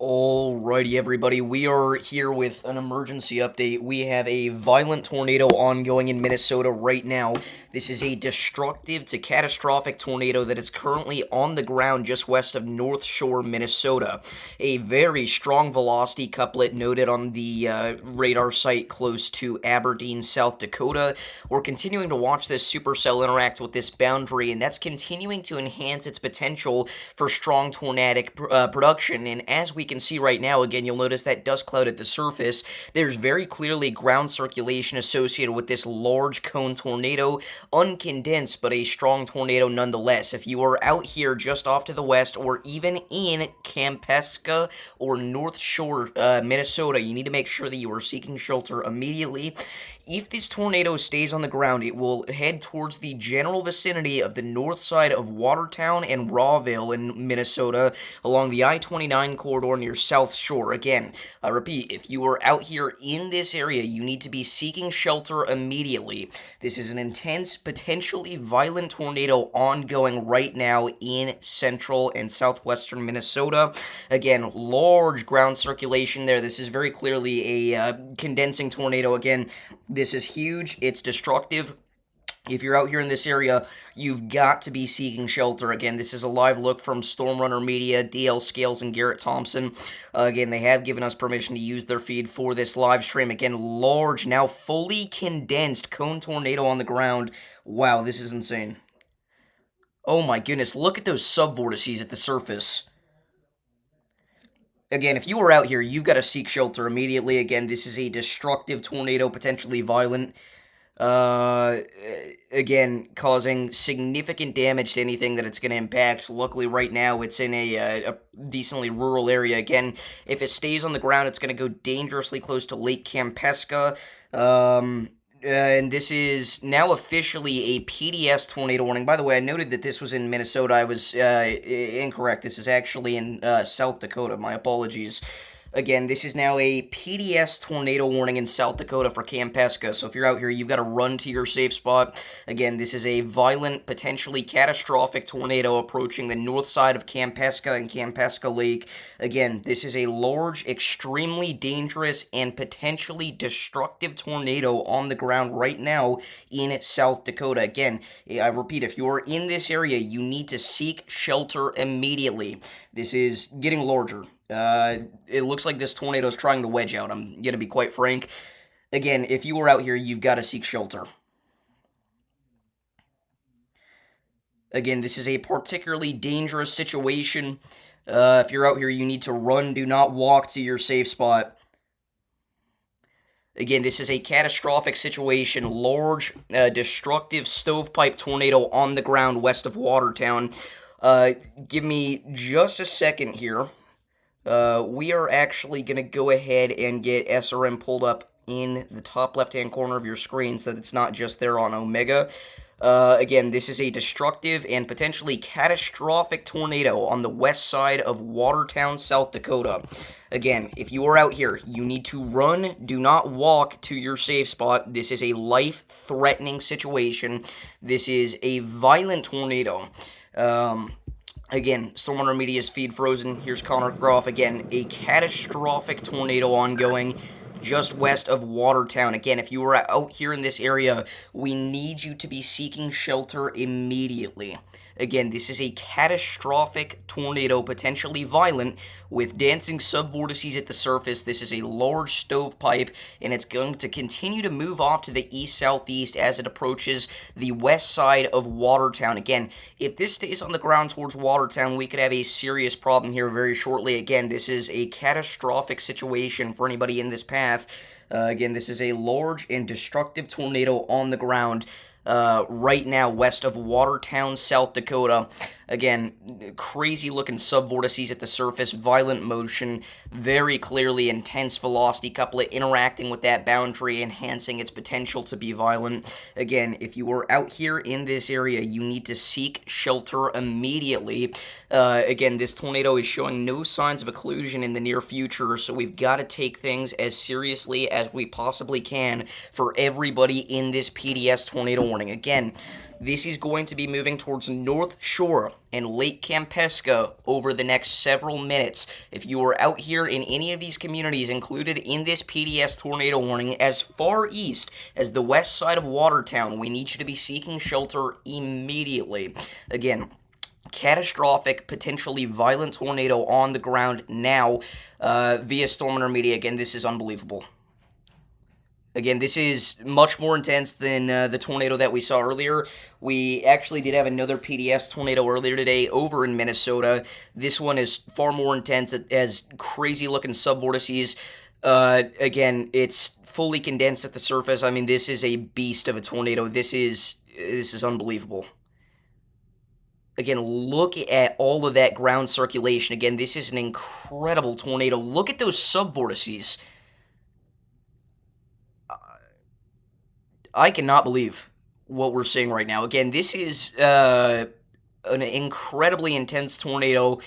Alrighty, everybody, we are here with an emergency update. We have a violent tornado ongoing in Minnesota right now. This is a destructive to catastrophic tornado that is currently on the ground just west of North Shore, Minnesota. A very strong velocity couplet noted on the radar site close to Aberdeen, South Dakota. We're continuing to watch this supercell interact with this boundary, and that's continuing to enhance its potential for strong tornadic production. And as we can see right now, again, you'll notice that dust cloud at the surface. There's very clearly ground circulation associated with this large cone tornado, uncondensed, but a strong tornado nonetheless. If you are out here just off to the west, or even in Kampeska or North Shore, Minnesota, you need to make sure that you are seeking shelter immediately. If this tornado stays on the ground, it will head towards the general vicinity of the north side of Watertown and Rawville in Minnesota, along the I-29 corridor near South Shore. Again, I repeat, if you are out here in this area, you need to be seeking shelter immediately. This is an intense, potentially violent tornado ongoing right now in central and southwestern Minnesota. Again, large ground circulation there. This is very clearly a condensing tornado. Again, this is huge. It's destructive. If you're out here in this area, you've got to be seeking shelter. Again, this is a live look from Stormrunner Media, DL Scales, and Garrett Thompson. Again, they have given us permission to use their feed for this live stream. Again, large, now fully condensed cone tornado on the ground. Wow, this is insane. Oh my goodness, look at those subvortices at the surface. Again, if you are out here, you've got to seek shelter immediately. Again, this is a destructive tornado, potentially violent. Again, causing significant damage to anything that it's going to impact. Luckily, right now, it's in a decently rural area. Again, if it stays on the ground, it's going to go dangerously close to Lake Kampeska. And this is now officially a PDS tornado warning. By the way, I noted that this was in Minnesota. I was incorrect. This is actually in South Dakota. My apologies. Again, this is now a PDS tornado warning in South Dakota for Kampeska, so if you're out here, you've got to run to your safe spot. Again, this is a violent, potentially catastrophic tornado approaching the north side of Kampeska and Kampeska Lake. Again, this is a large, extremely dangerous, and potentially destructive tornado on the ground right now in South Dakota. Again, I repeat, if you're in this area, you need to seek shelter immediately. This is getting larger. It looks like this tornado is trying to wedge out. I'm going to be quite frank. Again, if you are out here, you've got to seek shelter. Again, this is a particularly dangerous situation. If you're out here, you need to run. Do not walk to your safe spot. Again, this is a catastrophic situation. Large, destructive stovepipe tornado on the ground west of Watertown. Give me just a second here. We are actually going to go ahead and get SRM pulled up in the top left-hand corner of your screen so that it's not just there on Omega. Again, this is a destructive and potentially catastrophic tornado on the west side of Watertown, South Dakota. Again, if you are out here, you need to run. Do not walk to your safe spot. This is a life-threatening situation. This is a violent tornado. Again, Stormrunner Media's feed frozen. Here's Connor Groff. Again, a catastrophic tornado ongoing just west of Watertown. Again, if you are out here in this area, we need you to be seeking shelter immediately. Again, this is a catastrophic tornado, potentially violent, with dancing subvortices at the surface. This is a large stovepipe, and it's going to continue to move off to the east-southeast as it approaches the west side of Watertown. Again, if this stays on the ground towards Watertown, we could have a serious problem here very shortly. Again, this is a catastrophic situation for anybody in this path. Again, this is a large and destructive tornado on the ground. Right now west of Watertown, South Dakota. Again, crazy-looking subvortices at the surface, violent motion, very clearly intense velocity couplet interacting with that boundary, enhancing its potential to be violent. Again, if you are out here in this area, you need to seek shelter immediately. Again, this tornado is showing no signs of occlusion in the near future, so we've got to take things as seriously as we possibly can for everybody in this PDS tornado warning. Again, this is going to be moving towards North Shore and Lake Campesca over the next several minutes. If you are out here in any of these communities included in this PDS tornado warning as far east as the west side of Watertown, we need you to be seeking shelter immediately. Again, catastrophic, potentially violent tornado on the ground now via Storm Intermedia. Again, this is unbelievable. Again, this is much more intense than the tornado that we saw earlier. We actually did have another PDS tornado earlier today over in Minnesota. This one is far more intense. It has crazy-looking subvortices. Again, it's fully condensed at the surface. I mean, this is a beast of a tornado. This is unbelievable. Again, look at all of that ground circulation. Again, this is an incredible tornado. Look at those subvortices. I cannot believe what we're seeing right now. Again, this is an incredibly intense tornado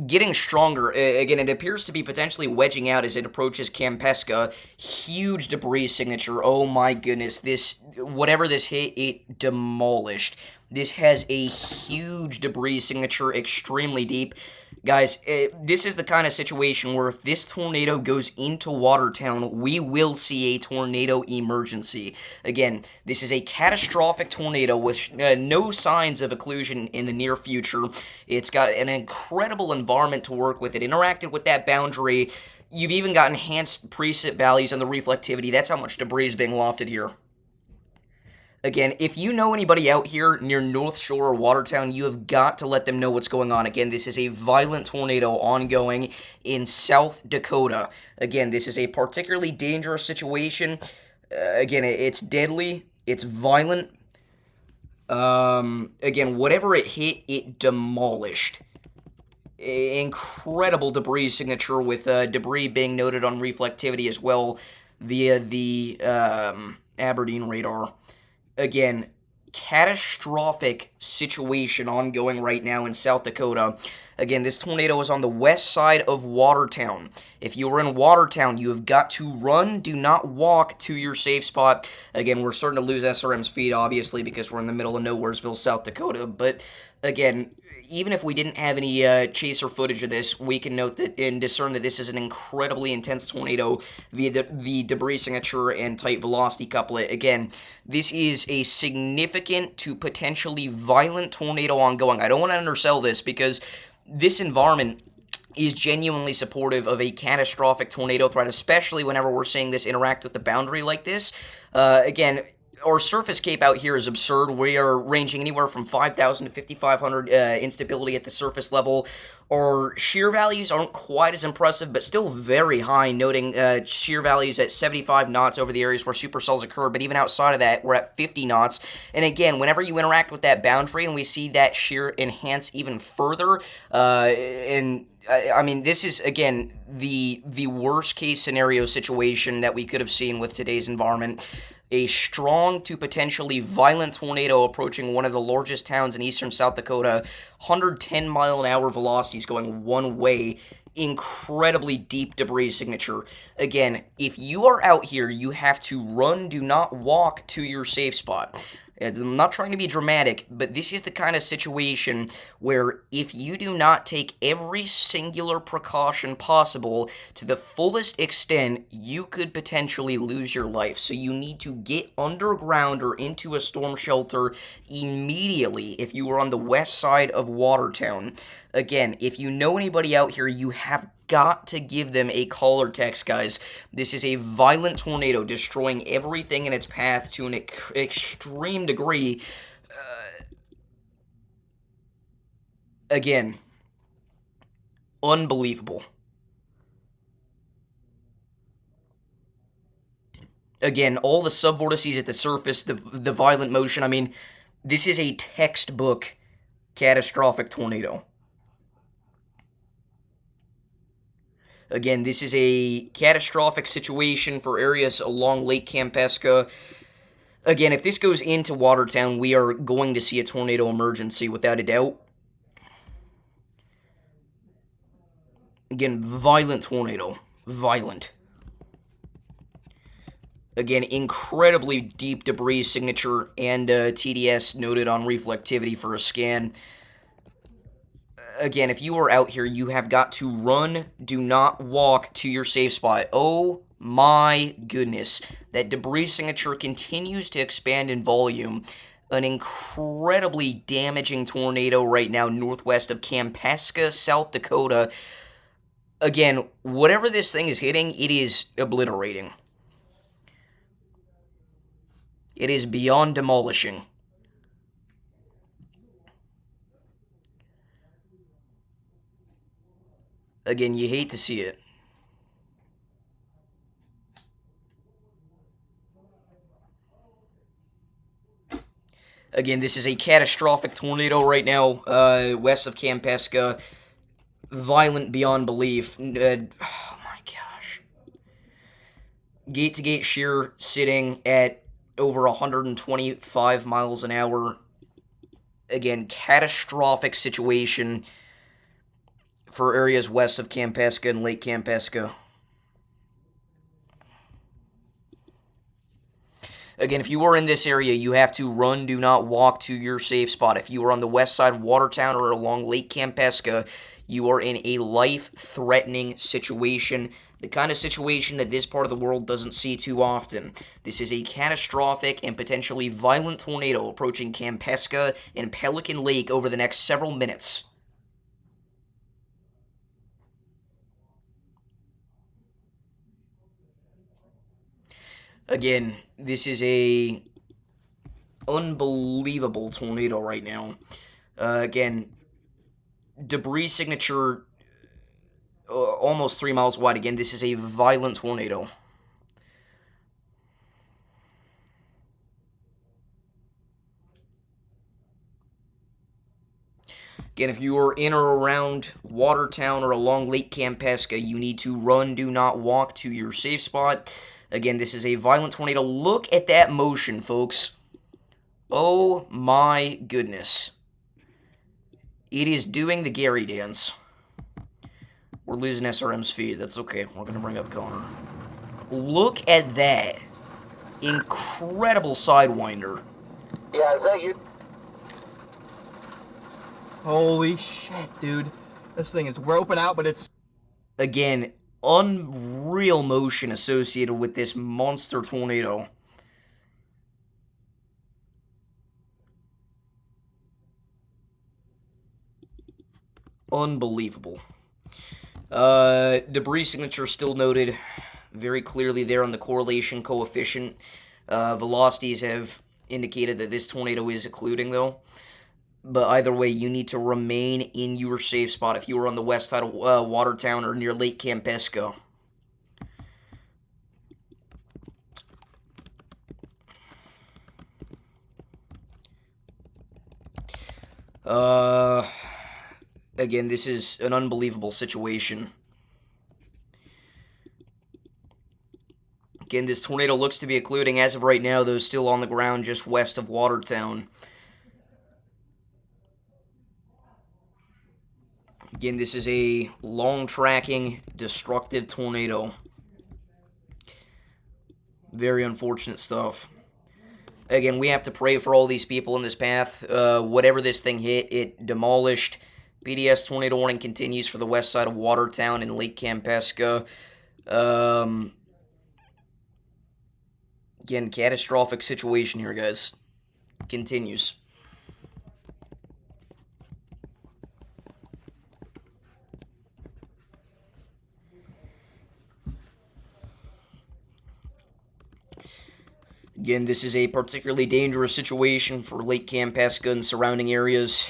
getting stronger. Again, it appears to be potentially wedging out as it approaches Campesca. Huge debris signature. Oh my goodness. Whatever this hit, it demolished. This has a huge debris signature, extremely deep. Guys, this is the kind of situation where if this tornado goes into Watertown, we will see a tornado emergency. Again, this is a catastrophic tornado with no signs of occlusion in the near future. It's got an incredible environment to work with. It interacted with that boundary. You've even got enhanced preset values on the reflectivity. That's how much debris is being lofted here. Again, if you know anybody out here near North Shore or Watertown, you have got to let them know what's going on. Again, this is a violent tornado ongoing in South Dakota. Again, this is a particularly dangerous situation. Again, it's deadly. It's violent. Again, whatever it hit, it demolished. Incredible debris signature with debris being noted on reflectivity as well via the Aberdeen radar. Again, catastrophic situation ongoing right now in South Dakota. Again, this tornado is on the west side of Watertown. If you are in Watertown, you have got to run, do not walk to your safe spot. Again, we're starting to lose SRM's feed, obviously, because we're in the middle of Nowheresville, South Dakota. But, again, even if we didn't have any chaser footage of this, we can note that and discern that this is an incredibly intense tornado via the debris signature and tight velocity couplet. Again, this is a significant to potentially violent tornado ongoing. I don't want to undersell this because this environment is genuinely supportive of a catastrophic tornado threat, especially whenever we're seeing this interact with the boundary like this. Again, our surface cape out here is absurd. We are ranging anywhere from 5,000 to 5,500 instability at the surface level. Our shear values aren't quite as impressive, but still very high, noting shear values at 75 knots over the areas where supercells occur, but even outside of that, we're at 50 knots. And again, whenever you interact with that boundary and we see that shear enhance even further, I mean, this is, again, the worst case scenario situation that we could have seen with today's environment. A strong to potentially violent tornado approaching one of the largest towns in eastern South Dakota. 110-mile-an-hour velocities going one way. Incredibly deep debris signature. Again, if you are out here, you have to run, do not walk to your safe spot. I'm not trying to be dramatic, but this is the kind of situation where if you do not take every singular precaution possible to the fullest extent, you could potentially lose your life. So you need to get underground or into a storm shelter immediately if you are on the west side of Watertown. Again, if you know anybody out here, you have got to give them a call or text, guys. This is a violent tornado destroying everything in its path to an extreme degree. Again, unbelievable. Again, all the subvortices at the surface, the violent motion. I mean, this is a textbook catastrophic tornado. Again, this is a catastrophic situation for areas along Lake Campesca. Again, if this goes into Watertown, we are going to see a tornado emergency without a doubt. Again, violent tornado. Violent. Again, incredibly deep debris signature and TDS noted on reflectivity for a scan. Again, if you are out here, you have got to run, do not walk to your safe spot. Oh my goodness. That debris signature continues to expand in volume. An incredibly damaging tornado right now northwest of Kampasca, South Dakota. Again, whatever this thing is hitting, it is obliterating. It is beyond demolishing. Again, you hate to see it. Again, this is a catastrophic tornado right now, west of Kampasca. Violent beyond belief. Oh my gosh. Gate-to-gate shear sitting at over 125 miles an hour. Again, catastrophic situation for areas west of Kampasca and Lake Kampasca. Again, if you are in this area, you have to run, do not walk to your safe spot. If you are on the west side of Watertown or along Lake Kampasca, you are in a life-threatening situation, the kind of situation that this part of the world doesn't see too often. This is a catastrophic and potentially violent tornado approaching Kampasca and Pelican Lake over the next several minutes. Again, this is a unbelievable tornado right now. Again, debris signature almost 3 miles wide. Again, this is a violent tornado. Again, if you are in or around Watertown or along Lake Kampasca, you need to run, do not walk to your safe spot. Again, this is a violent tornado. Look at that motion, folks. Oh my goodness. It is doing the Gary dance. We're losing SRM's feed. That's okay. We're going to bring up Connor. Look at that. Incredible Sidewinder. Yeah, is that you? Holy shit, dude. This thing is, we're open out, but it's... Again, unreal motion associated with this monster tornado. Unbelievable. Debris signature still noted very clearly there on the correlation coefficient. Velocities have indicated that this tornado is occluding, though. But either way, you need to remain in your safe spot if you are on the west side of Watertown or near Lake Kampasca. Again, this is an unbelievable situation. Again, this tornado looks to be occluding as of right now, though still on the ground just west of Watertown. Again, this is a long-tracking, destructive tornado. Very unfortunate stuff. Again, we have to pray for all these people in this path. Whatever this thing hit, it demolished. BDS tornado warning continues for the west side of Watertown and Lake Kampasca. Again, catastrophic situation here, guys. Continues. Again, this is a particularly dangerous situation for Lake Kampasca and surrounding areas.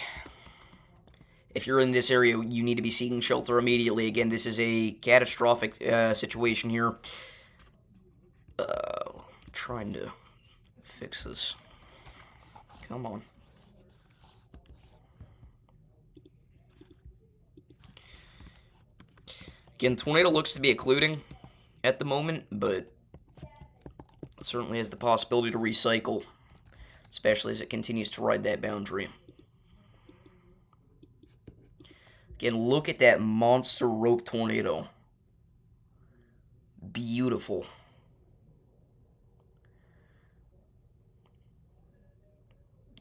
If you're in this area, you need to be seeking shelter immediately. Again, this is a catastrophic situation here. Trying to fix this. Come on. Again, tornado looks to be occluding at the moment, but it certainly has the possibility to recycle, especially as it continues to ride that boundary. Again, look at that monster rope tornado. Beautiful.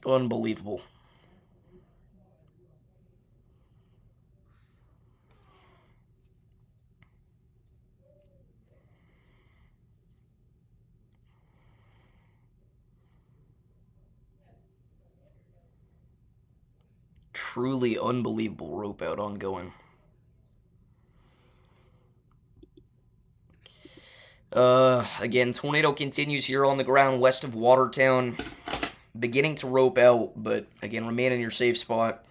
Unbelievable. Truly unbelievable rope out ongoing. Again, tornado continues here on the ground west of Watertown. Beginning to rope out, but again, remain in your safe spot.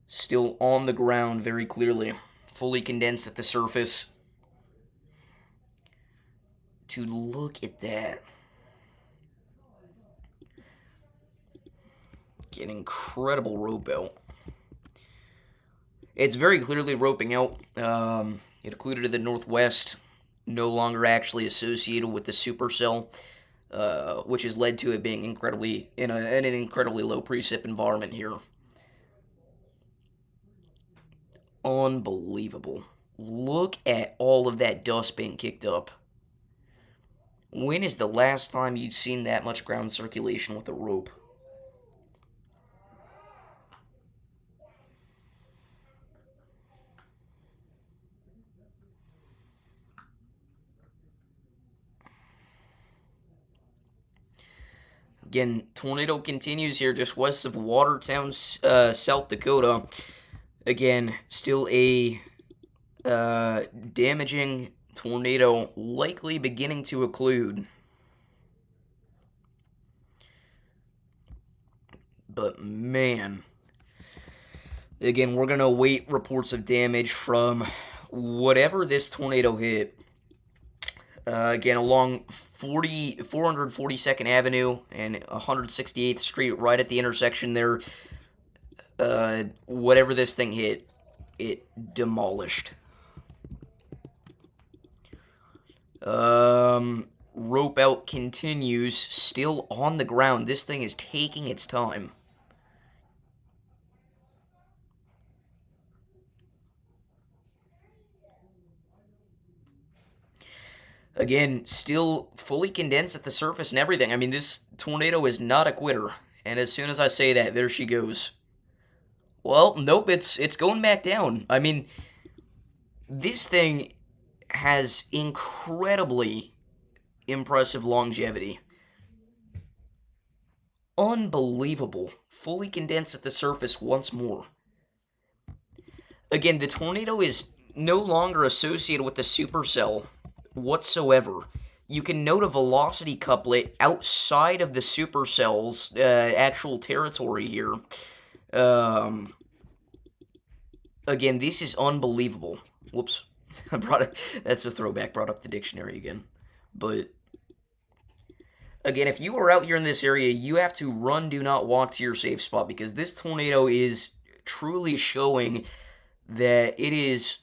Still on the ground very clearly. Fully condensed at the surface. To look at that. Get incredible rope out. It's very clearly roping out. It occluded to the northwest. No longer actually associated with the supercell, which has led to it being incredibly in an incredibly low precip environment here. Unbelievable. Look at all of that dust being kicked up. When is the last time you'd seen that much ground circulation with a rope? Again, tornado continues here just west of Watertown, South Dakota. Again, still a damaging tornado, likely beginning to occlude. But man, again, we're going to await reports of damage from whatever this tornado hit. Again, along 442nd Avenue and 168th Street, right at the intersection there. Whatever this thing hit, it demolished. Rope out continues, still on the ground. This thing is taking its time. Again, still fully condensed at the surface and everything. I mean, this tornado is not a quitter. And as soon as I say that, there she goes. Well, nope, it's going back down. I mean, this thing has incredibly impressive longevity. Unbelievable. Fully condensed at the surface once more. Again, the tornado is no longer associated with the supercell whatsoever. You can note a velocity couplet outside of the supercell's actual territory here. Again, this is unbelievable. Whoops. That's a throwback. Brought up the dictionary again. But again, if you are out here in this area, you have to run, do not walk to your safe spot, because this tornado is truly showing that it is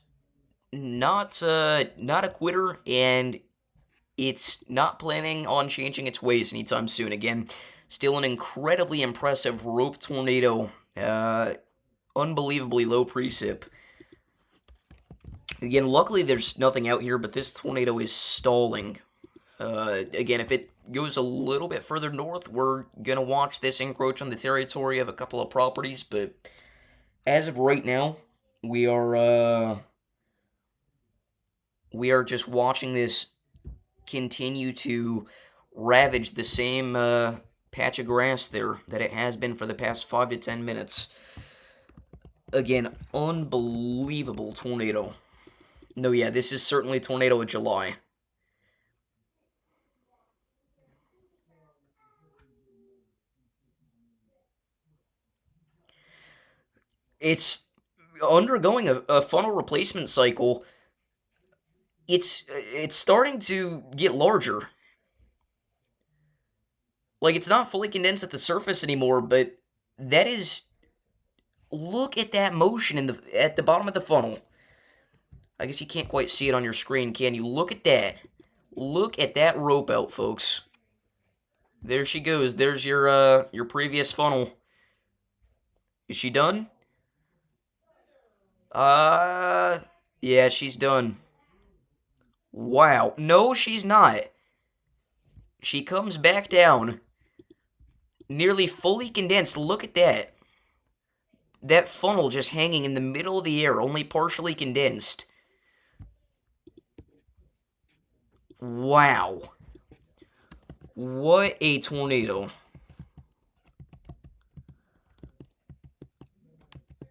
not a quitter, and it's not planning on changing its ways anytime soon. Again, still an incredibly impressive rope tornado. Unbelievably low precip. Again, luckily there's nothing out here, but this tornado is stalling. Again, if it goes a little bit further north, we're going to watch this encroach on the territory of a couple of properties, but as of right now, we are just watching this continue to ravage the same patch of grass there that it has been for the past 5 to 10 minutes. Again, unbelievable tornado. No, yeah, this is certainly Tornado of July. It's undergoing a funnel replacement cycle. It's starting to get larger. Like, it's not fully condensed at the surface anymore, but that is... Look at that motion at the bottom of the funnel. I guess you can't quite see it on your screen, can you? Look at that. Look at that rope out, folks. There she goes. There's your previous funnel. Is she done? Yeah, she's done. Wow. No, she's not. She comes back down. nearly fully condensed. Look at that. That funnel just hanging in the middle of the air, only partially condensed. Wow. What a tornado.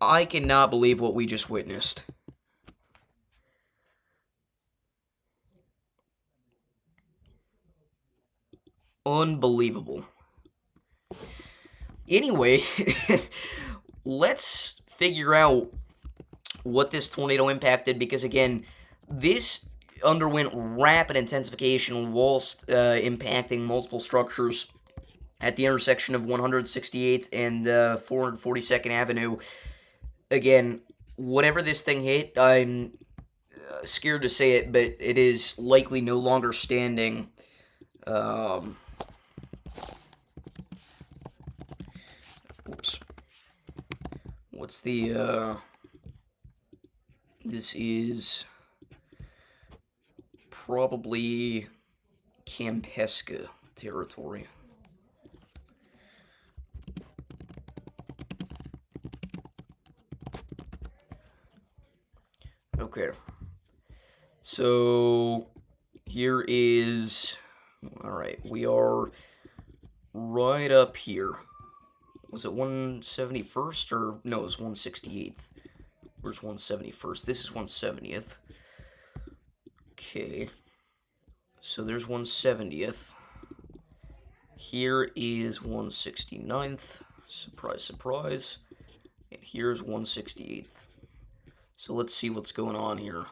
I cannot believe what we just witnessed. Unbelievable. Anyway, let's figure out what this tornado impacted, because again, this underwent rapid intensification whilst impacting multiple structures at the intersection of 168th and 442nd Avenue. Again, whatever this thing hit, I'm scared to say it, but it is likely no longer standing. Whoops. What's the, this is probably Campeska territory. Okay. So, here is, alright, we are right up here. Was it 171st, or, no, it was 168th. Where's 171st? This is 170th. Okay. So there's 170th. Here is 169th. Surprise, surprise. And here's 168th. So let's see what's going on here.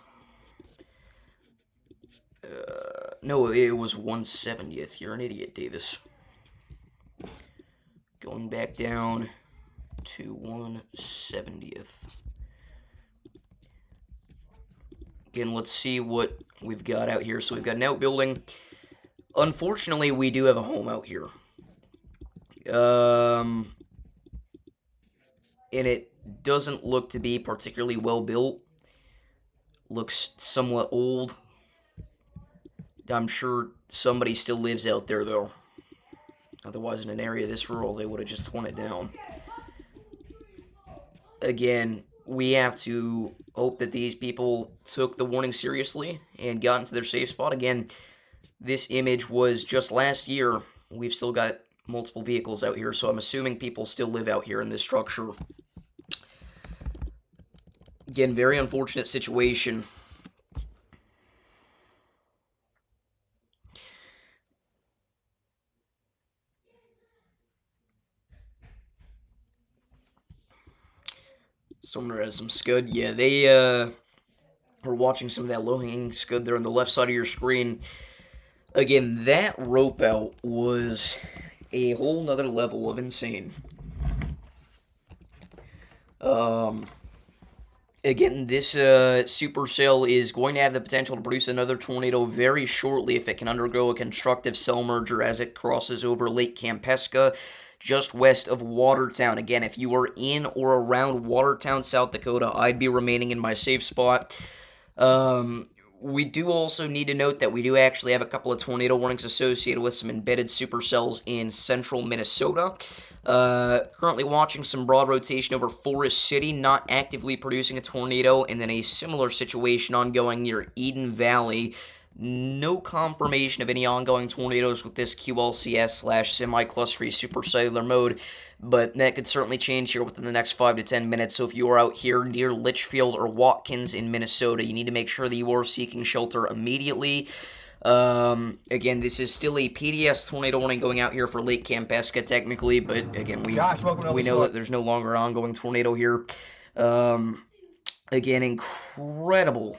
No, it was 170th. You're an idiot, Davis. Going back down to 170th. Again, let's see what we've got out here. So we've got an outbuilding. Unfortunately, we do have a home out here. And it doesn't look to be particularly well built. Looks somewhat old. I'm sure somebody still lives out there, though. Otherwise, in an area this rural, they would have just torn it down. Again, we have to hope that these people took the warning seriously and got into their safe spot. Again, this image was just last year. We've still got multiple vehicles out here, so I'm assuming people still live out here in this structure. Again, very unfortunate situation. Someone has some scud. Yeah, they are watching some of that low-hanging scud there on the left side of your screen. Again, that rope out was a whole nother level of insane. Again, this supercell is going to have the potential to produce another tornado very shortly if it can undergo a constructive cell merger as it crosses over Lake Campeska, just west of Watertown. Again, if you are in or around Watertown, South Dakota, I'd be remaining in my safe spot. We do also need to note that we do actually have a couple of tornado warnings associated with some embedded supercells in central Minnesota. Currently watching some broad rotation over Forest City, not actively producing a tornado, and then a similar situation ongoing near Eden Valley. No confirmation of any ongoing tornadoes with this QLCS/semi-clustery supercellular mode, but that could certainly change here within the next 5 to 10 minutes. So if you are out here near Litchfield or Watkins in Minnesota, you need to make sure that you are seeking shelter immediately. Again, this is still a PDS tornado warning going out here for Lake Campeska, technically, but again, we know that there's no longer an ongoing tornado here. Again, incredible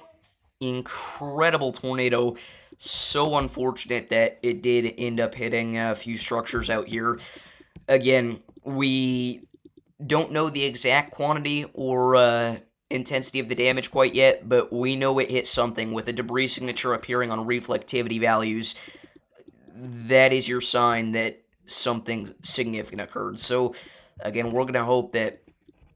tornado. So unfortunate that it did end up hitting a few structures out here. Again, we don't know the exact quantity or intensity of the damage quite yet, but we know it hit something with a debris signature appearing on reflectivity values. That is your sign that something significant occurred. So, again, we're going to hope that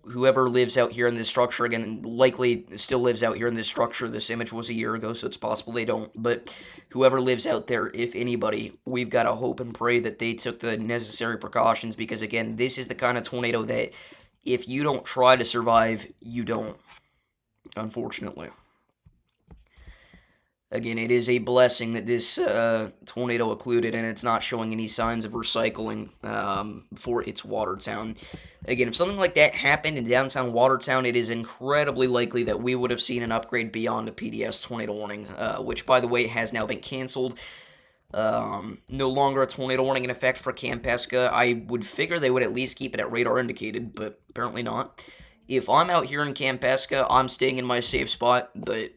whoever lives out here in this structure, again, likely still lives out here in this structure. This image was a year ago, so it's possible they don't. But whoever lives out there, if anybody, we've got to hope and pray that they took the necessary precautions, because, again, this is the kind of tornado that if you don't try to survive, you don't, unfortunately. Again, it is a blessing that this tornado occluded and it's not showing any signs of recycling before it's Watertown. Again, if something like that happened in downtown Watertown, it is incredibly likely that we would have seen an upgrade beyond a PDS tornado warning, which, by the way, has now been canceled. No longer a tornado warning in effect for Campesca. I would figure they would at least keep it at radar indicated, but apparently not. If I'm out here in Campesca, I'm staying in my safe spot, but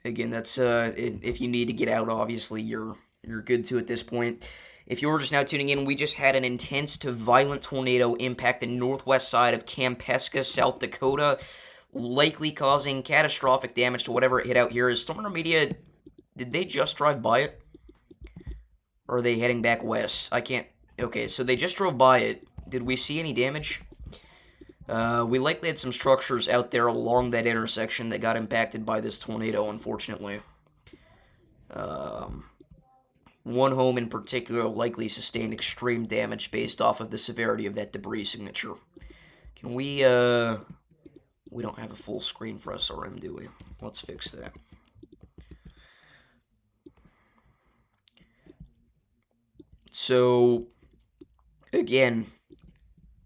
again, that's if you need to get out, obviously you're good to at this point. If you're just now tuning in, we just had an intense to violent tornado impact the northwest side of Campesca, South Dakota, likely causing catastrophic damage to whatever it hit out here. Is Stormer Media, did they just drive by it? Or are they heading back west? I can't... Okay, so they just drove by it. Did we see any damage? We likely had some structures out there along that intersection that got impacted by this tornado, unfortunately. One home in particular likely sustained extreme damage based off of the severity of that debris signature. Can we, we don't have a full screen for SRM, do we? Let's fix that. So, again,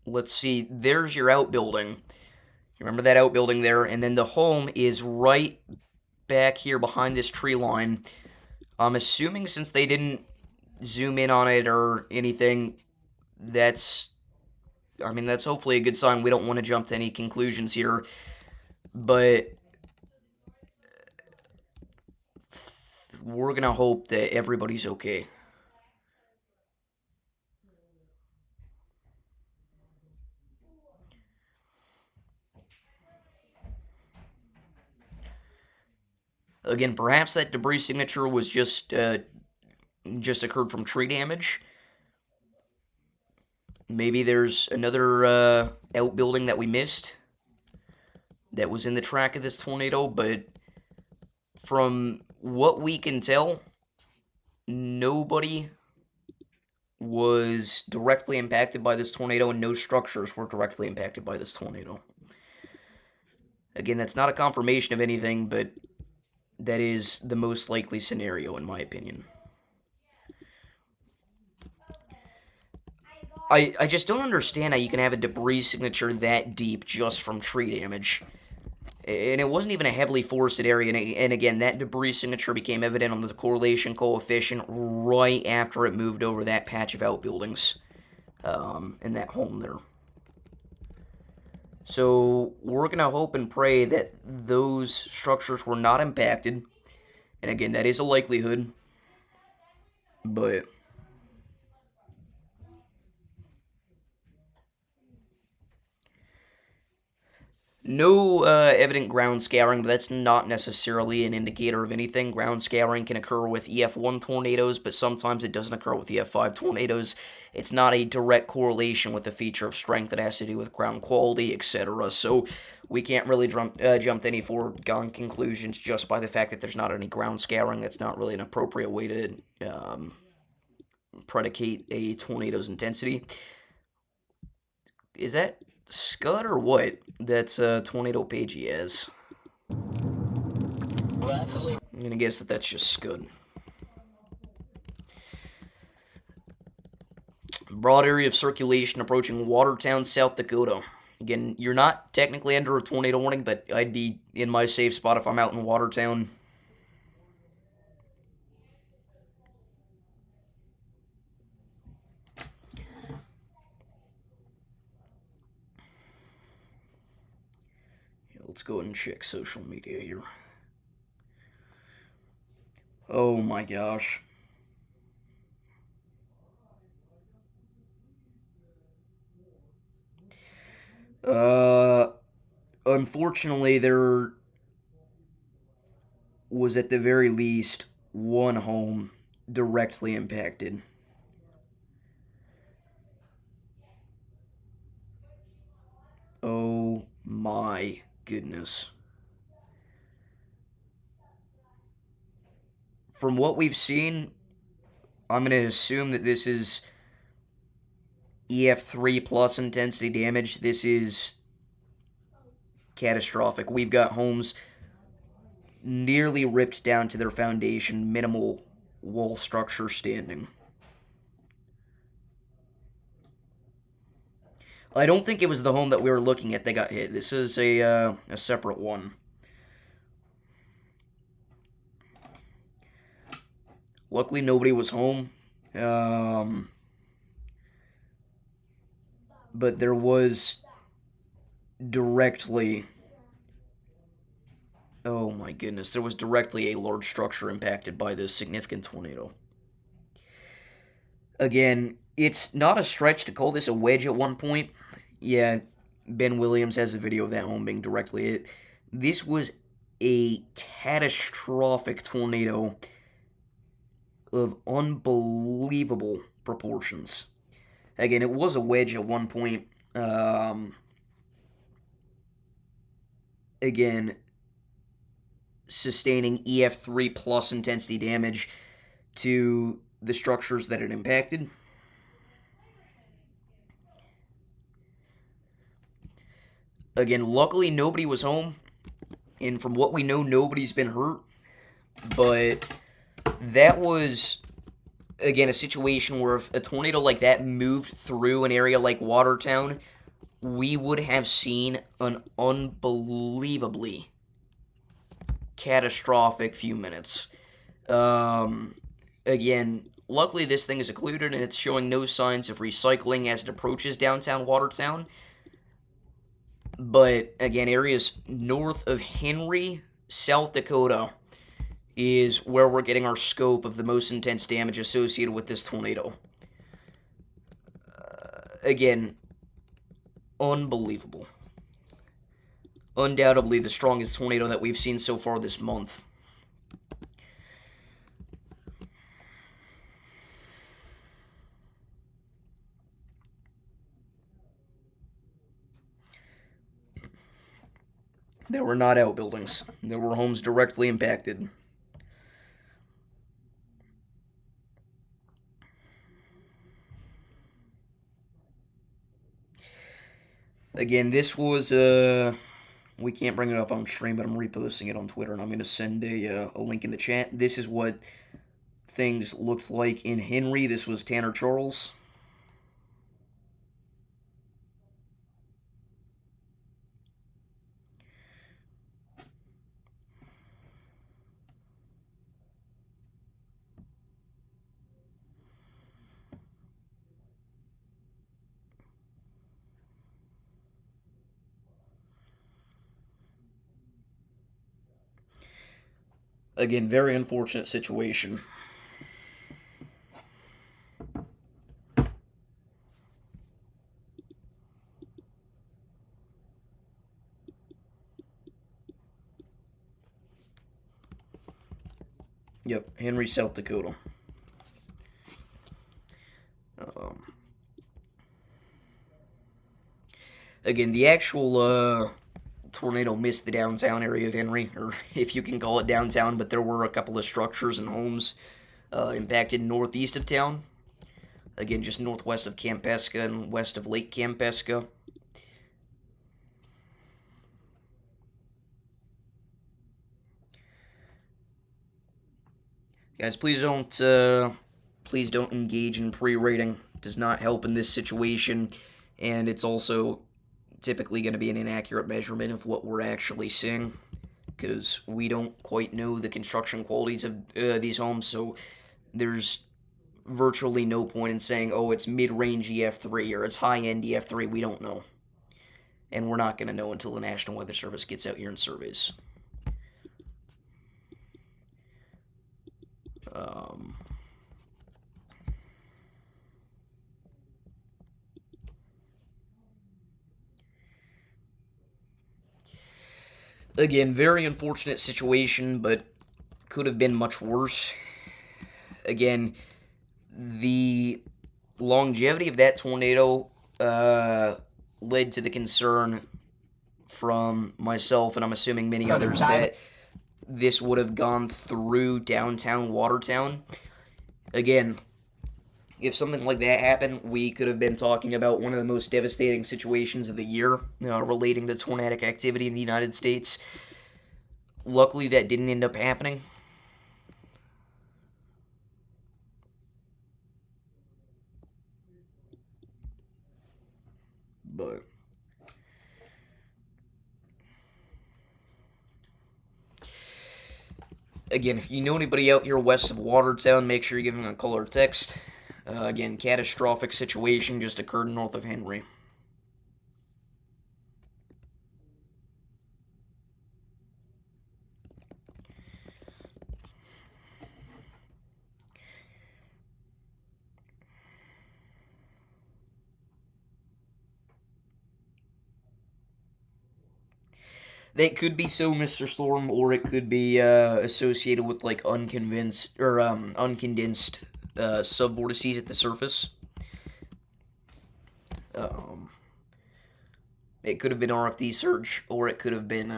let's see, there's your outbuilding. You remember that outbuilding there? And then the home is right back here behind this tree line. I'm assuming since they didn't zoom in on it or anything, that's hopefully a good sign. We don't want to jump to any conclusions here. But we're going to hope that everybody's okay. Again, perhaps that debris signature was just occurred from tree damage. Maybe there's another outbuilding that we missed that was in the track of this tornado, but from what we can tell, nobody was directly impacted by this tornado, and no structures were directly impacted by this tornado. Again, that's not a confirmation of anything, but that is the most likely scenario, in my opinion. I just don't understand how you can have a debris signature that deep just from tree damage. And it wasn't even a heavily forested area. And again, that debris signature became evident on the correlation coefficient right after it moved over that patch of outbuildings in that home there. So we're going to hope and pray that those structures were not impacted. And again, that is a likelihood. But no evident ground scouring, but that's not necessarily an indicator of anything. Ground scouring can occur with EF1 tornadoes, but sometimes it doesn't occur with EF5 tornadoes. It's not a direct correlation with the feature of strength. It has to do with ground quality, etc. So we can't really jump to any foregone conclusions just by the fact that there's not any ground scouring. That's not really an appropriate way to predicate a tornado's intensity. Is that Scud or what? That's tornado page he has. I'm gonna guess that that's just Scud. Broad area of circulation approaching Watertown, South Dakota. Again, you're not technically under a tornado warning, but I'd be in my safe spot if I'm out in Watertown. Let's go ahead and check social media here. Oh my gosh. Unfortunately, there was at the very least one home directly impacted. Oh my goodness. From what we've seen, I'm going to assume that this is EF3 plus intensity damage. This is catastrophic. We've got homes nearly ripped down to their foundation, minimal wall structure standing. I don't think it was the home that we were looking at that got hit. This is a separate one. Luckily, nobody was home. But there was directly... Oh my goodness, there was directly a large structure impacted by this significant tornado. Again, it's not a stretch to call this a wedge at one point. Yeah, Ben Williams has a video of that home being directly hit. This was a catastrophic tornado of unbelievable proportions. Again, it was a wedge at one point. Again, sustaining EF3 plus intensity damage to the structures that it impacted. Again, luckily nobody was home, and from what we know, nobody's been hurt, but that was, again, a situation where if a tornado like that moved through an area like Watertown, we would have seen an unbelievably catastrophic few minutes. Again, luckily this thing is occluded and it's showing no signs of recycling as it approaches downtown Watertown. But, again, areas north of Henry, South Dakota, is where we're getting our scope of the most intense damage associated with this tornado. Again, unbelievable. Undoubtedly the strongest tornado that we've seen so far this month. There were not outbuildings. There were homes directly impacted. Again, this was, we can't bring it up on stream, but I'm reposting it on Twitter, and I'm going to send a link in the chat. This is what things looked like in Henry. This was Tanner Charles. Again, very unfortunate situation. Yep, Henry, South Dakota. Again, the actual tornado missed the downtown area of Henry, or if you can call it downtown, but there were a couple of structures and homes impacted northeast of town. Again, just northwest of Camp Pesca and west of Lake Camp Pesca. Guys, please don't engage in pre-rating. It does not help in this situation, and it's also typically going to be an inaccurate measurement of what we're actually seeing, because we don't quite know the construction qualities of these homes, so there's virtually no point in saying, oh, it's mid-range EF3 or it's high-end EF3. We don't know, and we're not going to know until the National Weather Service gets out here and surveys. Again, very unfortunate situation, but could have been much worse. Again, the longevity of that tornado led to the concern from myself, and I'm assuming many others, that this would have gone through downtown Watertown. Again, if something like that happened, we could have been talking about one of the most devastating situations of the year relating to tornadic activity in the United States. Luckily, that didn't end up happening. But again, if you know anybody out here west of Watertown, make sure you give them a call or text. Again, catastrophic situation just occurred north of Henry. That could be so, Mr. Storm, or it could be associated with like uncondensed subvortices at the surface. It could have been RFD surge, or it could have been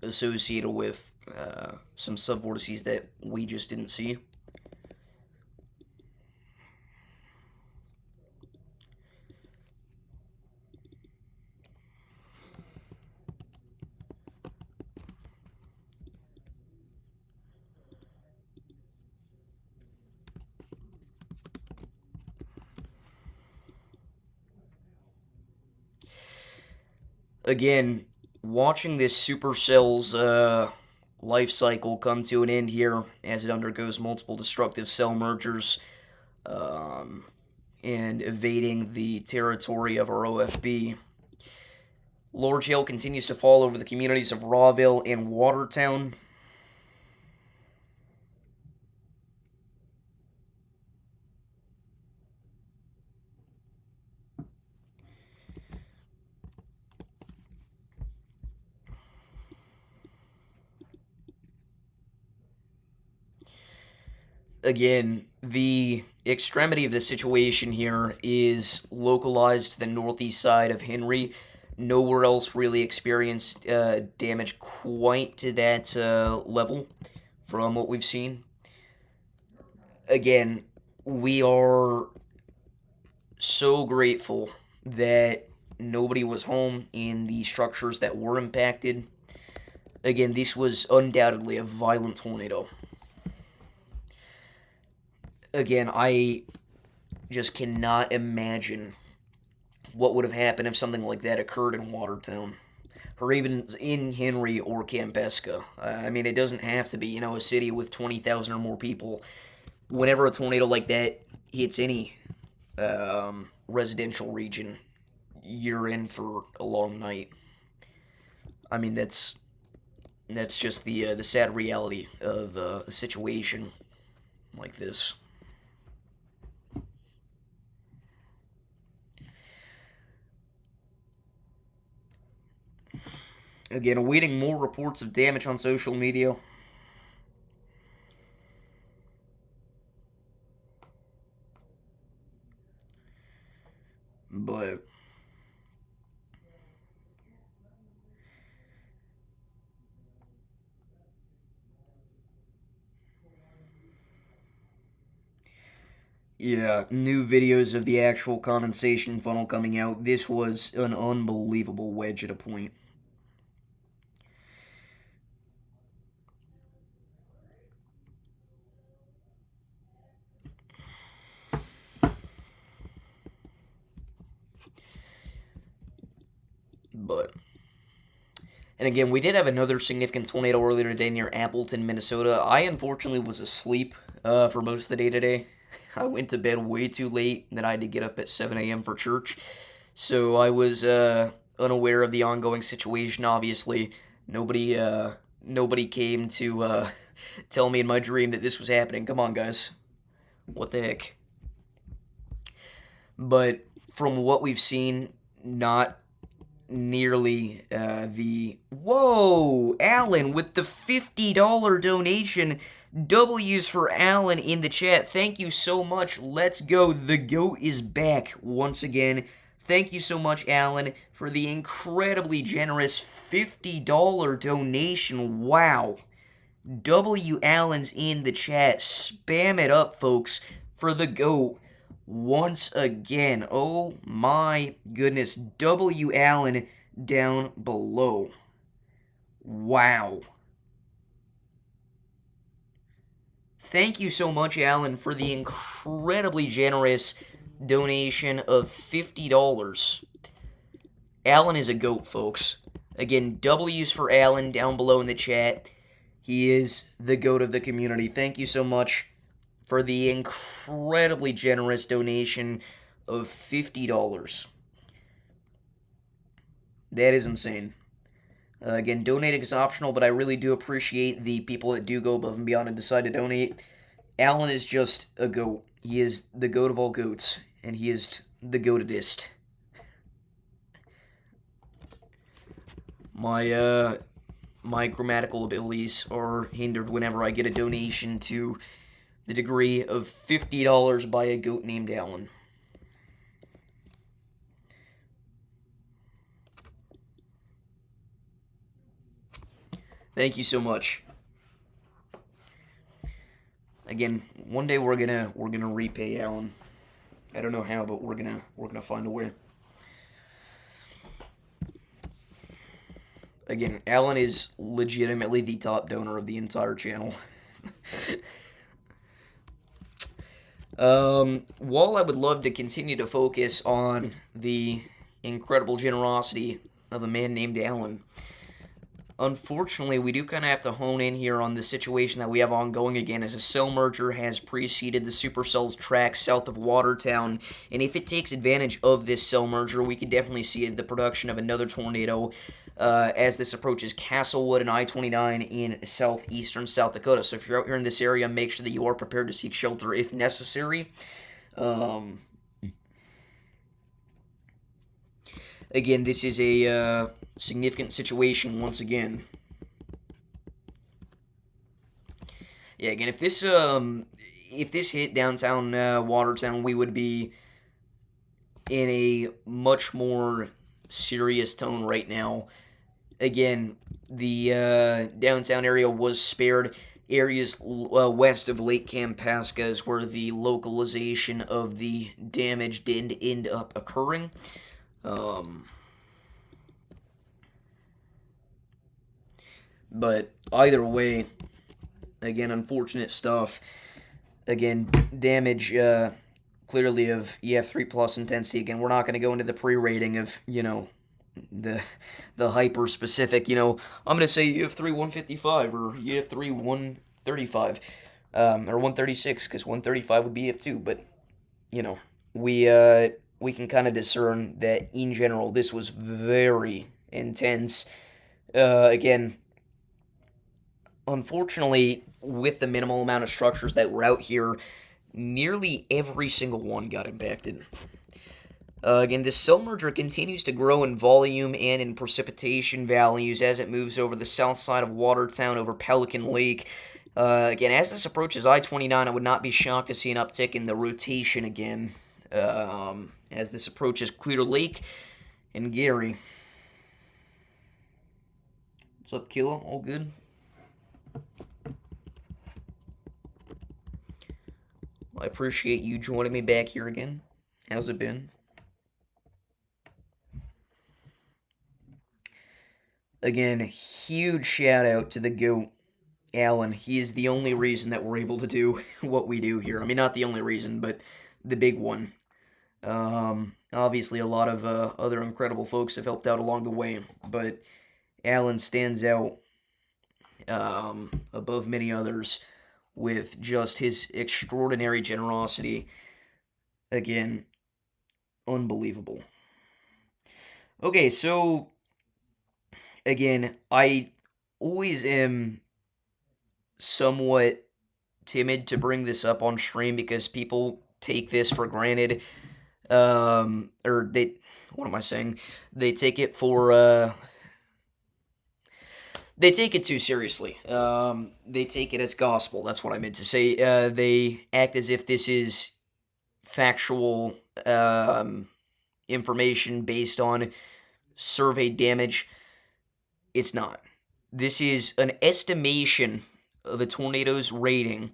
associated with some subvortices that we just didn't see. Again, watching this supercell's life cycle come to an end here as it undergoes multiple destructive cell mergers and evading the territory of our OFB. Large hail continues to fall over the communities of Rawville and Watertown. Again, the extremity of the situation here is localized to the northeast side of Henry. Nowhere else really experienced damage quite to that level from what we've seen. Again, we are so grateful that nobody was home in the structures that were impacted. Again, this was undoubtedly a violent tornado. Again, I just cannot imagine what would have happened if something like that occurred in Watertown, or even in Henry or Campesca. I mean, it doesn't have to be, a city with 20,000 or more people. Whenever a tornado like that hits any residential region, you're in for a long night. I mean, that's just the sad reality of a situation like this. Again, awaiting more reports of damage on social media. But yeah, new videos of the actual condensation funnel coming out. This was an unbelievable wedge at a point. And again, we did have another significant tornado earlier today near Appleton, Minnesota. I unfortunately was asleep for most of the day today. I went to bed way too late, and then I had to get up at 7 a.m. for church. So I was unaware of the ongoing situation, obviously. Nobody came to tell me in my dream that this was happening. Come on, guys. What the heck? But from what we've seen, not nearly Whoa! Alan with the $50 donation. W's for Alan in the chat. Thank you so much. Let's go. The GOAT is back once again. Thank you so much, Alan, for the incredibly generous $50 donation. Wow. W. Allen's in the chat. Spam it up, folks, for the GOAT once again. Oh my goodness. W. Allen down below. Wow. Thank you so much, Alan, for the incredibly generous donation of $50. Alan is a GOAT, folks. Again, W's for Alan down below in the chat. He is the GOAT of the community. Thank you so much for the incredibly generous donation of $50. That is insane. Again, donating is optional, but I really do appreciate the people that do go above and beyond and decide to donate. Alan is just a GOAT. He is the GOAT of all GOATs, and he is the GOATedest. My grammatical abilities are hindered whenever I get a donation to the degree of $50 by a GOAT named Alan. Thank you so much. Again, one day we're gonna repay Alan. I don't know how, but we're gonna find a way. Again, Alan is legitimately the top donor of the entire channel. While I would love to continue to focus on the incredible generosity of a man named Alan, unfortunately, we do kind of have to hone in here on the situation that we have ongoing again, as a cell merger has preceded the Supercell's track south of Watertown, and if it takes advantage of this cell merger, we could definitely see the production of another tornado as this approaches Castlewood and I-29 in southeastern South Dakota. So if you're out here in this area, make sure that you are prepared to seek shelter if necessary. Again, this is a significant situation once again. Yeah, again, if this hit downtown Watertown, we would be in a much more serious tone right now. Again, the downtown area was spared. Areas west of Lake Kampaska is where the localization of the damage did end up occurring. But either way, again, unfortunate stuff. Again, damage clearly of EF3 plus intensity. Again, we're not going to go into the pre-rating of, the hyper specific, I'm going to say EF3 155 or EF3 135 or 136, because 135 would be EF2, but we can kind of discern that in general this was very intense. Again, unfortunately, with the minimal amount of structures that were out here, nearly every single one got impacted. Again, this cell merger continues to grow in volume and in precipitation values as it moves over the south side of Watertown over Pelican Lake. Again, as this approaches I-29, I would not be shocked to see an uptick in the rotation again, as this approaches Clear Lake and Gary. What's up, Killa? All good? I appreciate you joining me back here again. How's it been? Again, huge shout out to the GOAT, Alan. He is the only reason that we're able to do what we do here. I mean, not the only reason, but the big one. Obviously, a lot of other incredible folks have helped out along the way, but Alan stands out above many others with just his extraordinary generosity. Again, unbelievable. Okay, so again, I always am somewhat timid to bring this up on stream because people take this for granted. Or they, what am I saying? They take it for, they take it too seriously. They take it as gospel. That's what I meant to say. They act as if this is factual information based on survey damage. It's not. This is an estimation of a tornado's rating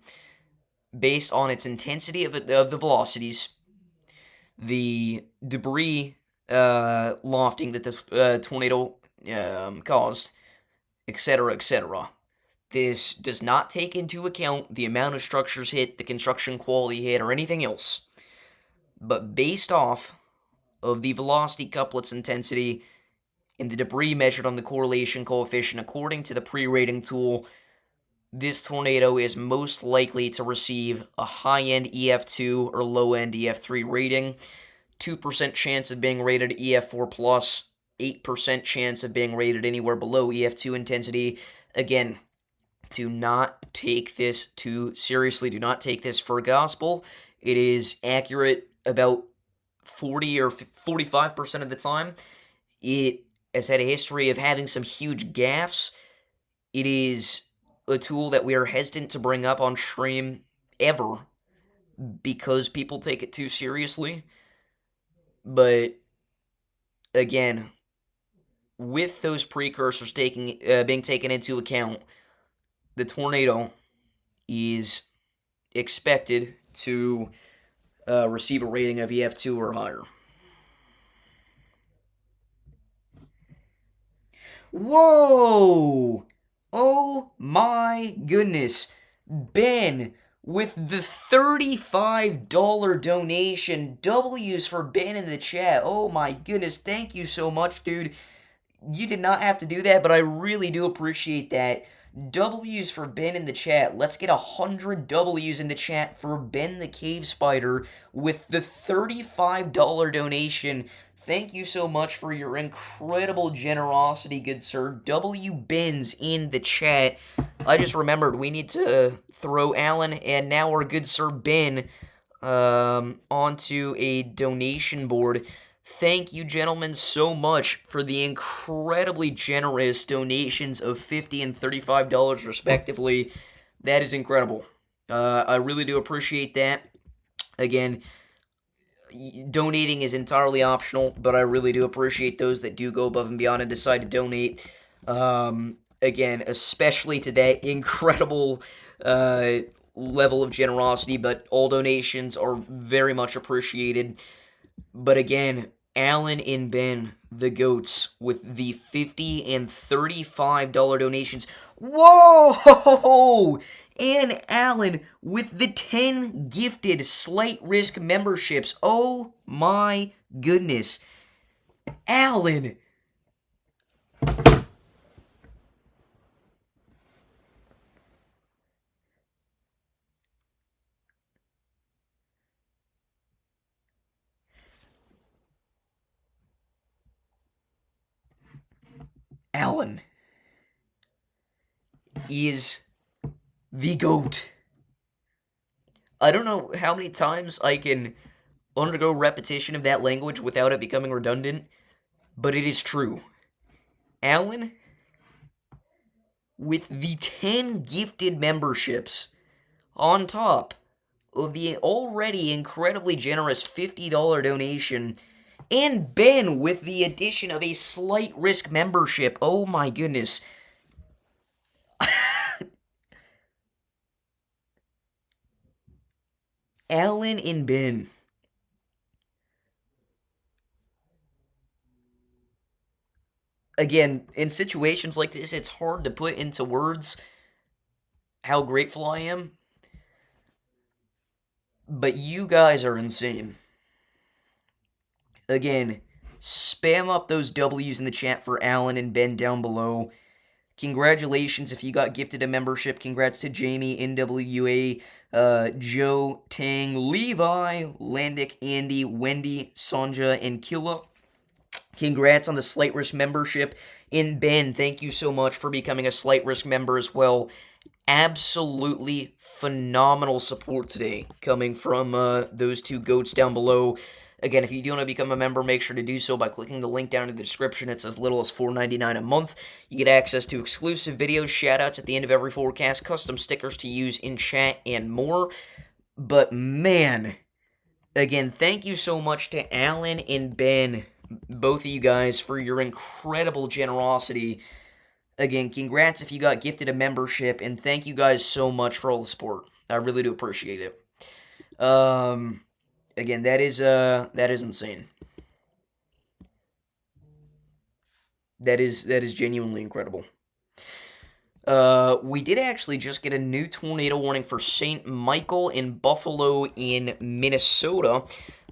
based on its intensity of the velocities, the debris lofting that the tornado caused, etc., etc. This does not take into account the amount of structures hit, the construction quality hit, or anything else. But based off of the velocity couplets intensity and the debris measured on the correlation coefficient according to the pre-rating tool, this tornado is most likely to receive a high-end EF2 or low-end EF3 rating, 2% chance of being rated EF4+, 8% chance of being rated anywhere below EF2 intensity. Again, do not take this too seriously. Do not take this for gospel. It is accurate about 40 or 45% of the time. It has had a history of having some huge gaffes. It is a tool that we are hesitant to bring up on stream ever because people take it too seriously. But again, with those precursors being taken into account, the tornado is expected to receive a rating of EF2 or higher. Whoa! Oh my goodness. Ben with the $35 donation. W's for Ben in the chat. Oh my goodness. Thank you so much, dude. You did not have to do that, but I really do appreciate that. W's for Ben in the chat. Let's get 100 W's in the chat for Ben the Cave Spider with the $35 donation. Thank you so much for your incredible generosity, good sir. W Ben's in the chat. I just remembered we need to throw Alan and now our good sir Ben onto a donation board. Thank you, gentlemen, so much for the incredibly generous donations of $50 and $35, respectively. That is incredible. I really do appreciate that. Again, donating is entirely optional, but I really do appreciate those that do go above and beyond and decide to donate. Again, especially to that incredible level of generosity, but all donations are very much appreciated. But again, Alan and Ben, the GOATs, with the $50 and $35 donations. Whoa! And Alan with the 10 gifted slight risk memberships. Oh my goodness. Alan! Alan is the GOAT. I don't know how many times I can undergo repetition of that language without it becoming redundant, but it is true. Alan, with the 10 gifted memberships on top of the already incredibly generous $50 donation, and Ben with the addition of a slight risk membership. Oh my goodness. Alan and Ben. Again, in situations like this, it's hard to put into words how grateful I am. But you guys are insane. Again, spam up those W's in the chat for Alan and Ben down below. Congratulations if you got gifted a membership. Congrats to Jamie, NWA, Joe, Tang, Levi, Landic, Andy, Wendy, Sanja, and Killa. Congrats on the Slight Risk membership. And Ben, thank you so much for becoming a Slight Risk member as well. Absolutely phenomenal support today coming from those two GOATs down below. Again, if you do want to become a member, make sure to do so by clicking the link down in the description. It's as little as $4.99 a month. You get access to exclusive videos, shoutouts at the end of every forecast, custom stickers to use in chat, and more. But man, Again, thank you so much to Alan and Ben, both of you guys, for your incredible generosity. Again, congrats if you got gifted a membership, and thank you guys so much for all the support. I really do appreciate it. Again, that is insane. That is genuinely incredible. We did actually just get a new tornado warning for St. Michael in Buffalo in Minnesota.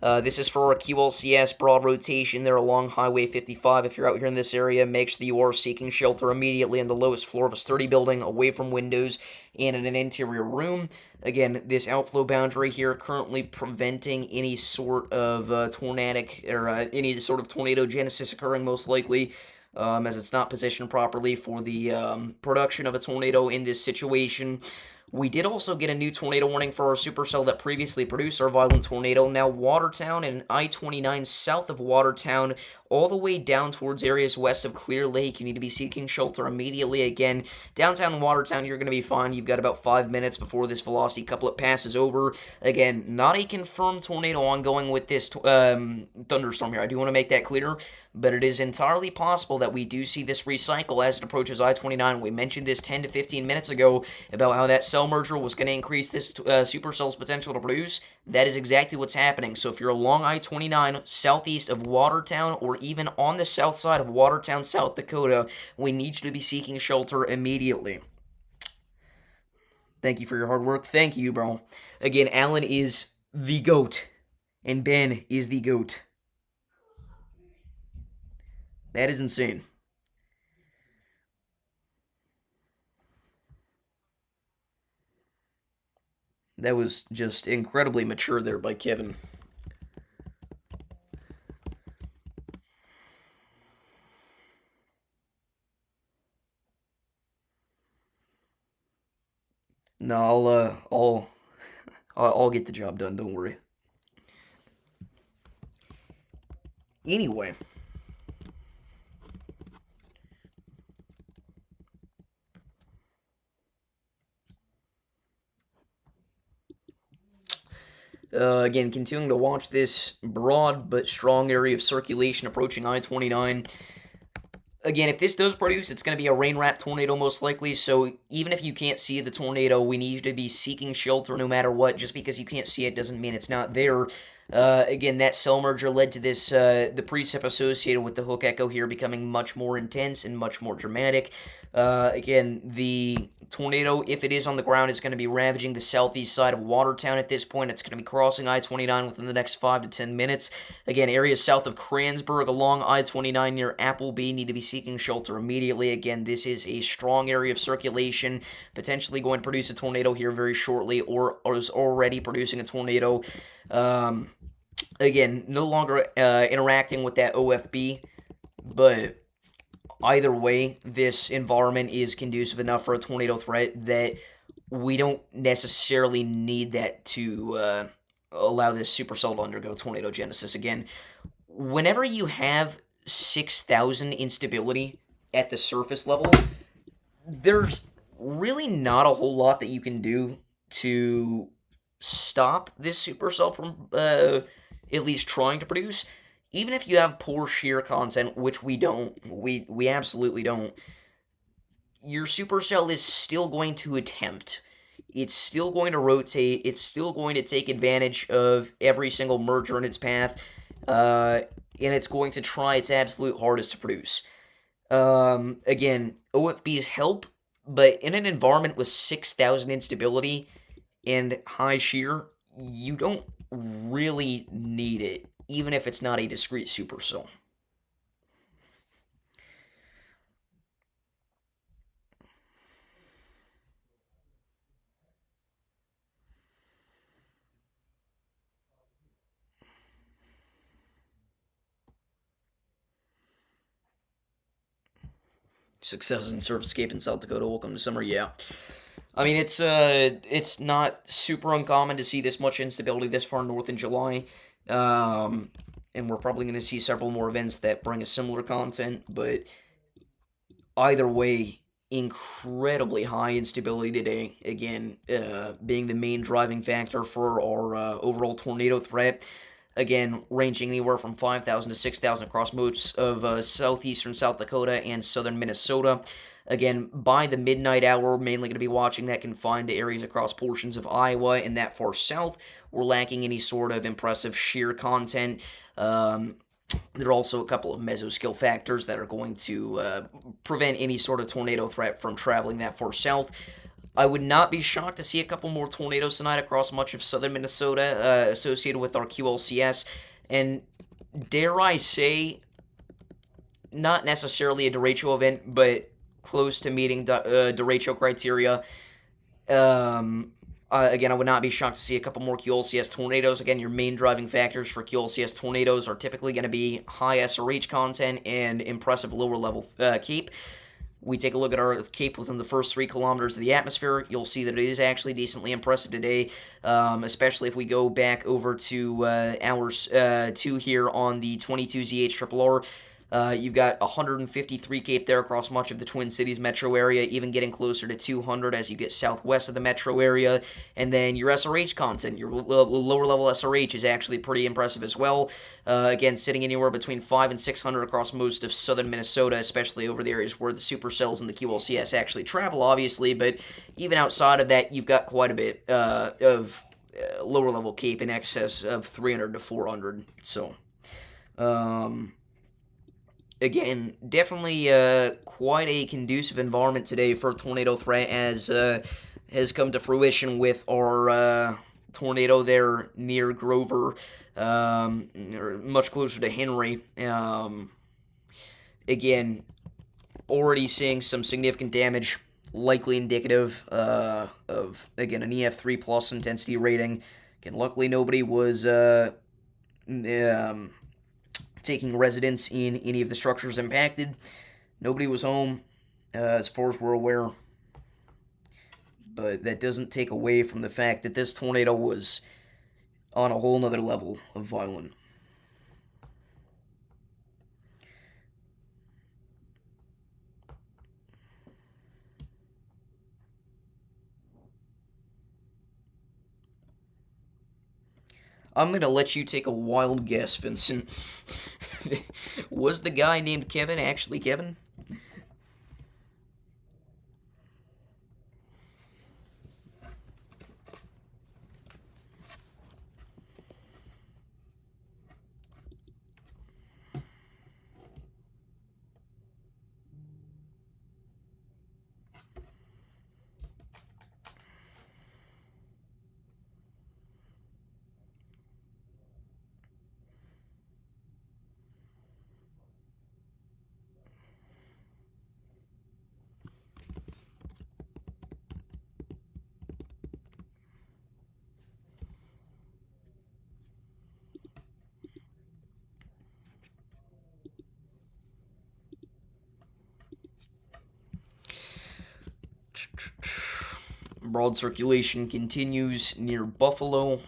This is for our QLCS broad rotation there along Highway 55. If you're out here in this area, make sure that you are seeking shelter immediately on the lowest floor of a sturdy building, away from windows, and in an interior room. Again, this outflow boundary here currently preventing any sort of tornadic or any sort of tornado genesis occurring, most likely. As it's not positioned properly for the production of a tornado in this situation. We did also get a new tornado warning for our supercell that previously produced our violent tornado. Now Watertown and I-29 south of Watertown, all the way down towards areas west of Clear Lake. You need to be seeking shelter immediately. Again, downtown Watertown, you're going to be fine. You've got about 5 minutes before this velocity couplet passes over. Again, not a confirmed tornado ongoing with this thunderstorm here. I do want to make that clear, but it is entirely possible that we do see this recycle as it approaches I-29. We mentioned this 10 to 15 minutes ago about how that cell merger was going to increase this supercell's potential to produce. That is exactly what's happening. So if you're along I-29 southeast of Watertown, or even on the south side of Watertown, South Dakota, we need you to be seeking shelter immediately. Thank you for your hard work. Thank you, bro. Again, Alan is the GOAT, and Ben is the GOAT. That is insane. That was just incredibly mature there by Kevin. No, I'll get the job done. Don't worry. Anyway, again, continuing to watch this broad but strong area of circulation approaching I-29. Again, if this does produce, it's going to be a rain-wrapped tornado most likely, so even if you can't see the tornado, we need you to be seeking shelter no matter what. Just because you can't see it doesn't mean it's not there. Again, that cell merger led to this, the precip associated with the hook echo here becoming much more intense and much more dramatic. Again, the tornado, if it is on the ground, is going to be ravaging the southeast side of Watertown at this point. It's going to be crossing I-29 within the next 5 to 10 minutes. Again, areas south of Kransburg along I-29 near Appleby need to be seeking shelter immediately. Again, this is a strong area of circulation, potentially going to produce a tornado here very shortly, or is already producing a tornado. Again, no longer interacting with that OFB, but either way, this environment is conducive enough for a tornado threat that we don't necessarily need that to allow this supercell to undergo tornado genesis. Again, whenever you have 6,000 instability at the surface level, there's really not a whole lot that you can do to stop this supercell from at least trying to produce. Even if you have poor shear content, which we don't, we absolutely don't, your supercell is still going to attempt. It's still going to rotate. It's still going to take advantage of every single merger in its path, and it's going to try its absolute hardest to produce. Again, OFBs help, but in an environment with 6,000 instability and high shear, you don't really need it, even if it's not a discrete supercell. Successes in Surfscape in South Dakota. Welcome to summer. Yeah. I mean, it's not super uncommon to see this much instability this far north in July. And we're probably going to see several more events that bring a similar content, but either way, incredibly high instability today. Again, being the main driving factor for our overall tornado threat. Again, ranging anywhere from 5,000 to 6,000 across most of southeastern South Dakota and southern Minnesota. Again, by the midnight hour, we're mainly going to be watching that confined to areas across portions of Iowa and that far south. We're lacking any sort of impressive shear content. There are also a couple of mesoscale factors that are going to prevent any sort of tornado threat from traveling that far south. I would not be shocked to see a couple more tornadoes tonight across much of southern Minnesota associated with our QLCS. And dare I say, not necessarily a derecho event, but close to meeting derecho criteria. Again, I would not be shocked to see a couple more QLCS tornadoes. Again, your main driving factors for QLCS tornadoes are typically going to be high SRH content and impressive lower level cape. We take a look at our cape within the first 3 kilometers of the atmosphere. You'll see that it is actually decently impressive today, especially if we go back over to hours 2 here on the 22ZH RRR. You've got 153 cape there across much of the Twin Cities metro area, even getting closer to 200 as you get southwest of the metro area. And then your SRH content, your lower level SRH is actually pretty impressive as well. Again, sitting anywhere between 500 and 600 across most of southern Minnesota, especially over the areas where the supercells and the QLCS actually travel, obviously. But even outside of that, you've got quite a bit of lower level cape in excess of 300 to 400. So, again, definitely quite a conducive environment today for tornado threat, as has come to fruition with our tornado there near Grover, or much closer to Henry. Again, already seeing some significant damage, likely indicative of, again, an EF3 plus intensity rating. Again, luckily nobody was taking residence in any of the structures impacted. Nobody was home, as far as we're aware. But that doesn't take away from the fact that this tornado was on a whole nother level of violent. I'm going to let you take a wild guess, Vincent. Was the guy named Kevin actually Kevin? Broad circulation continues near Buffalo.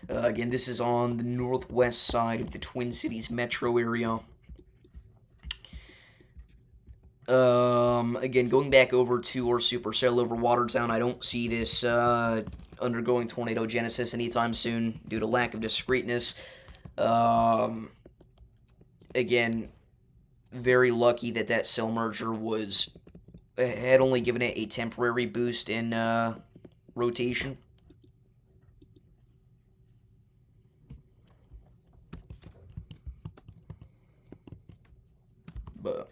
Again, this is on the northwest side of the Twin Cities metro area. Again, going back over to our supercell over Watertown, I don't see this undergoing tornado genesis anytime soon due to lack of discreteness. Again, very lucky that cell merger had only given it a temporary boost in rotation. But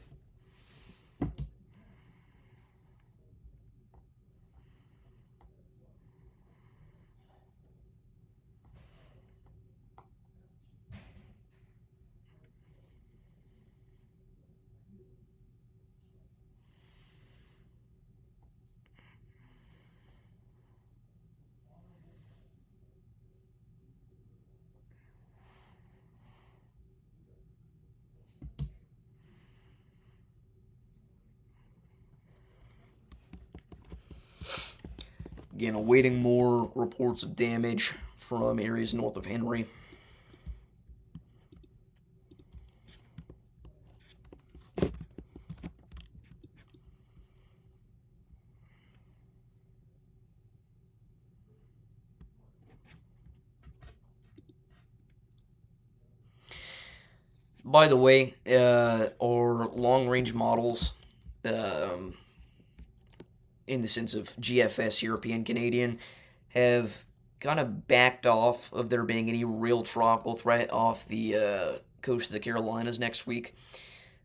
again, awaiting more reports of damage from areas north of Henry. by the way, our long-range models, um, in the sense of GFS, European, Canadian, have kind of backed off of there being any real tropical threat off the coast of the Carolinas next week.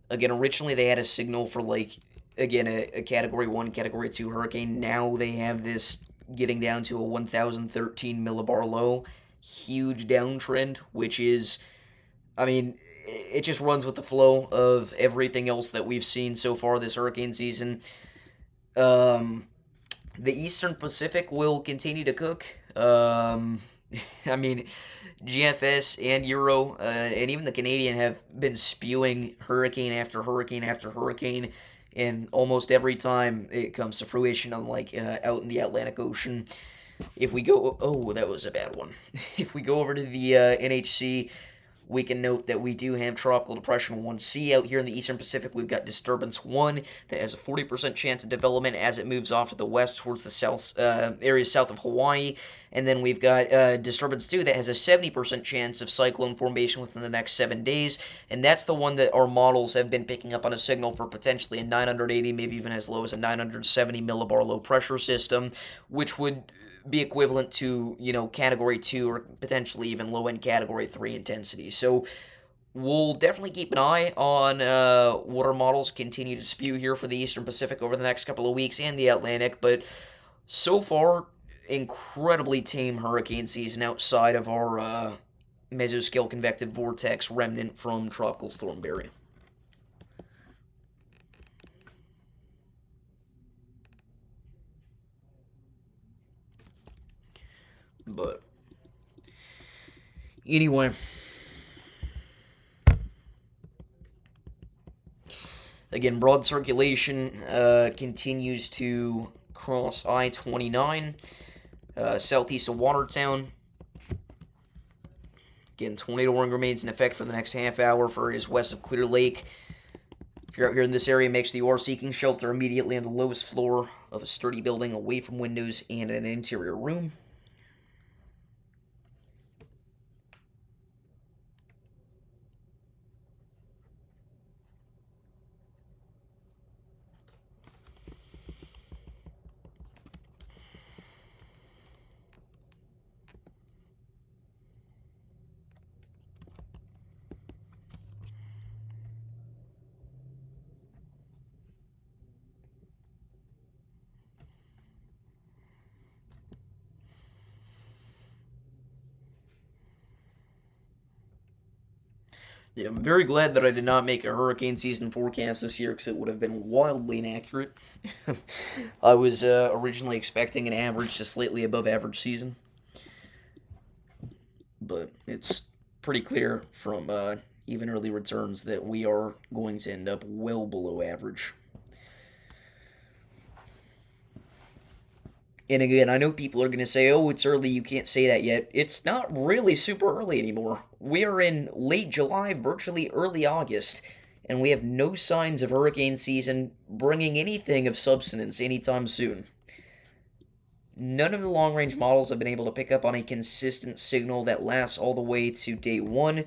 Again, originally they had a signal for, like, again, a Category 1, Category 2 hurricane. Now they have this getting down to a 1,013 millibar low. Huge downtrend, which is, I mean, it just runs with the flow of everything else that we've seen so far this hurricane season. Um, the Eastern Pacific will continue to cook. I mean, GFS and Euro, and even the Canadian have been spewing hurricane after hurricane after hurricane, and almost every time it comes to fruition, unlike out in the Atlantic Ocean. If we go, oh, that was a bad one. If we go over to the NHC, we can note that we do have Tropical Depression 1C out here in the Eastern Pacific. We've got Disturbance 1 that has a 40% chance of development as it moves off to the west towards the south areas south of Hawaii. And then we've got Disturbance 2 that has a 70% chance of cyclone formation within the next 7 days. And that's the one that our models have been picking up on a signal for potentially a 980, maybe even as low as a 970 millibar low pressure system, which would be equivalent to, Category 2 or potentially even low-end Category 3 intensity. So we'll definitely keep an eye on what our models continue to spew here for the Eastern Pacific over the next couple of weeks and the Atlantic, but so far, incredibly tame hurricane season outside of our mesoscale convective vortex remnant from Tropical Storm Barry. But anyway, again, broad circulation continues to cross I-29 southeast of Watertown. Again, tornado warning remains in effect for the next half hour for areas west of Clear Lake. If you're out here in this area, make sure you are seeking shelter immediately on the lowest floor of a sturdy building away from windows and an interior room. Yeah, I'm very glad that I did not make a hurricane season forecast this year because it would have been wildly inaccurate. I was originally expecting an average to slightly above average season, but it's pretty clear from even early returns that we are going to end up well below average. And again, I know people are going to say, oh, it's early, you can't say that yet. It's not really super early anymore. We are in late July, virtually early August, and we have no signs of hurricane season bringing anything of substance anytime soon. None of the long-range models have been able to pick up on a consistent signal that lasts all the way to day one.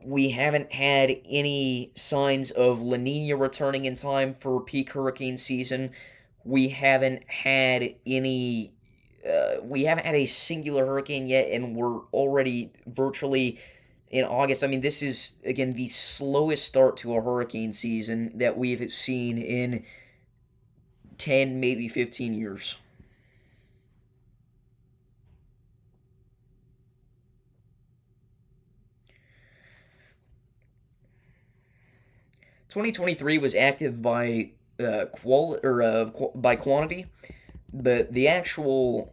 We haven't had any signs of La Nina returning in time for peak hurricane season. We haven't had any. We haven't had a singular hurricane yet, and we're already virtually in August. I mean, this is, again, the slowest start to a hurricane season that we've seen in 10, maybe 15 years. "2023 was active by by quantity, but the actual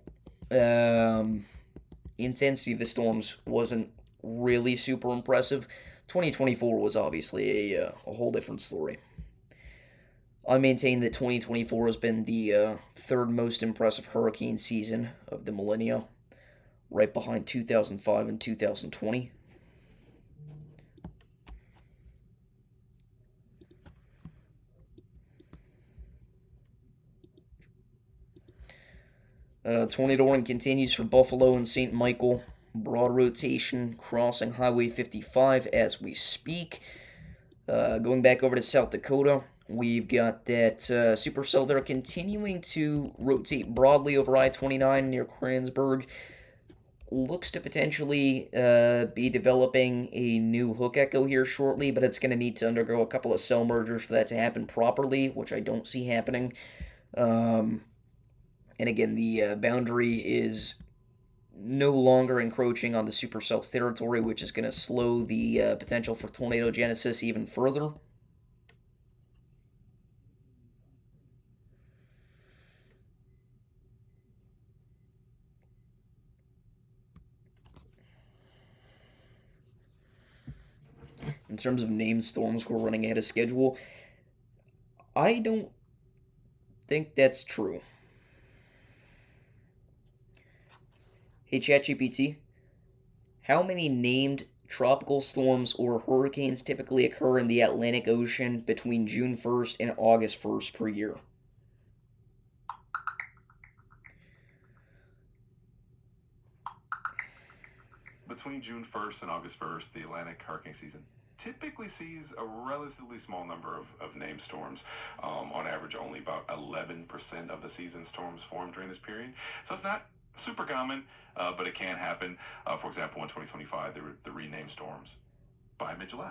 intensity of the storms wasn't really super impressive. 2024 was obviously a whole different story. I maintain that 2024 has been the third most impressive hurricane season of the millennia, right behind 2005 and 2020. Tornado warning continues for Buffalo and St. Michael. broad rotation crossing Highway 55 as we speak. Going back over to South Dakota, we've got that supercell there continuing to rotate broadly over I-29 near Kranzberg. Looks to potentially be developing a new hook echo here shortly, but it's going to need to undergo a couple of cell mergers for that to happen properly, which I don't see happening. And again, the boundary is no longer encroaching on the supercell's territory, which is going to slow the potential for tornado genesis even further. In terms of named storms, we're running ahead of schedule. I don't think that's true. Hey ChatGPT, how many named tropical storms or hurricanes typically occur in the Atlantic Ocean between June 1st and August 1st per year? Between June 1st and August 1st, the Atlantic hurricane season typically sees a relatively small number of named storms. On average, only about 11% of the season storms form during this period. So it's not super common, but it can happen. For example, in 2025, there were the renamed storms by mid-July.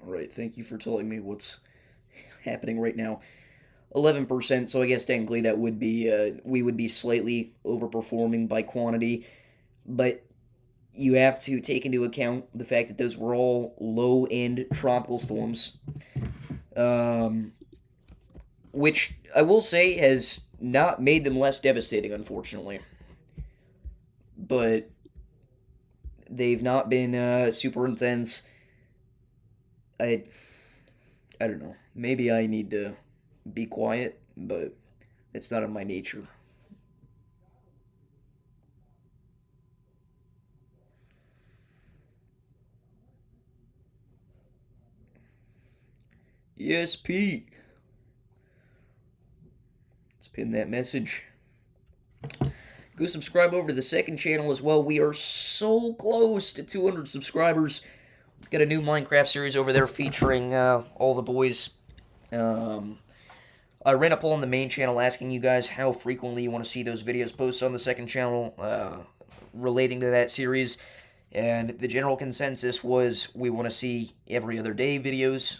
All right, thank you for telling me what's happening right now. 11%, so I guess technically that would be, we would be slightly overperforming by quantity, but you have to take into account the fact that those were all low-end tropical storms, which I will say has not made them less devastating, unfortunately. But they've not been super intense. I don't know. Maybe I need to be quiet, but it's not in my nature. Yes, Pete. Let's pin that message. Go subscribe over to the second channel as well. We are so close to 200 subscribers. We've got a new Minecraft series over there featuring all the boys. I ran a poll on the main channel asking you guys how frequently you want to see those videos posted on the second channel relating to that series. And the general consensus was we want to see every other day videos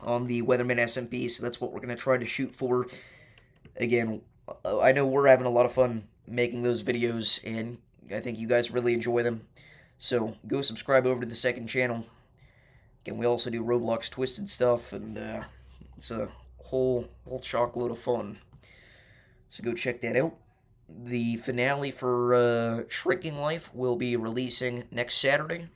on the Weatherman SMP, so that's what we're going to try to shoot for. Again, I know we're having a lot of fun making those videos, and I think you guys really enjoy them. So go subscribe over to the second channel. Again, we also do Roblox Twisted stuff, and it's a whole chockload of fun. So go check that out. The finale for Shrinking Life will be releasing next Saturday.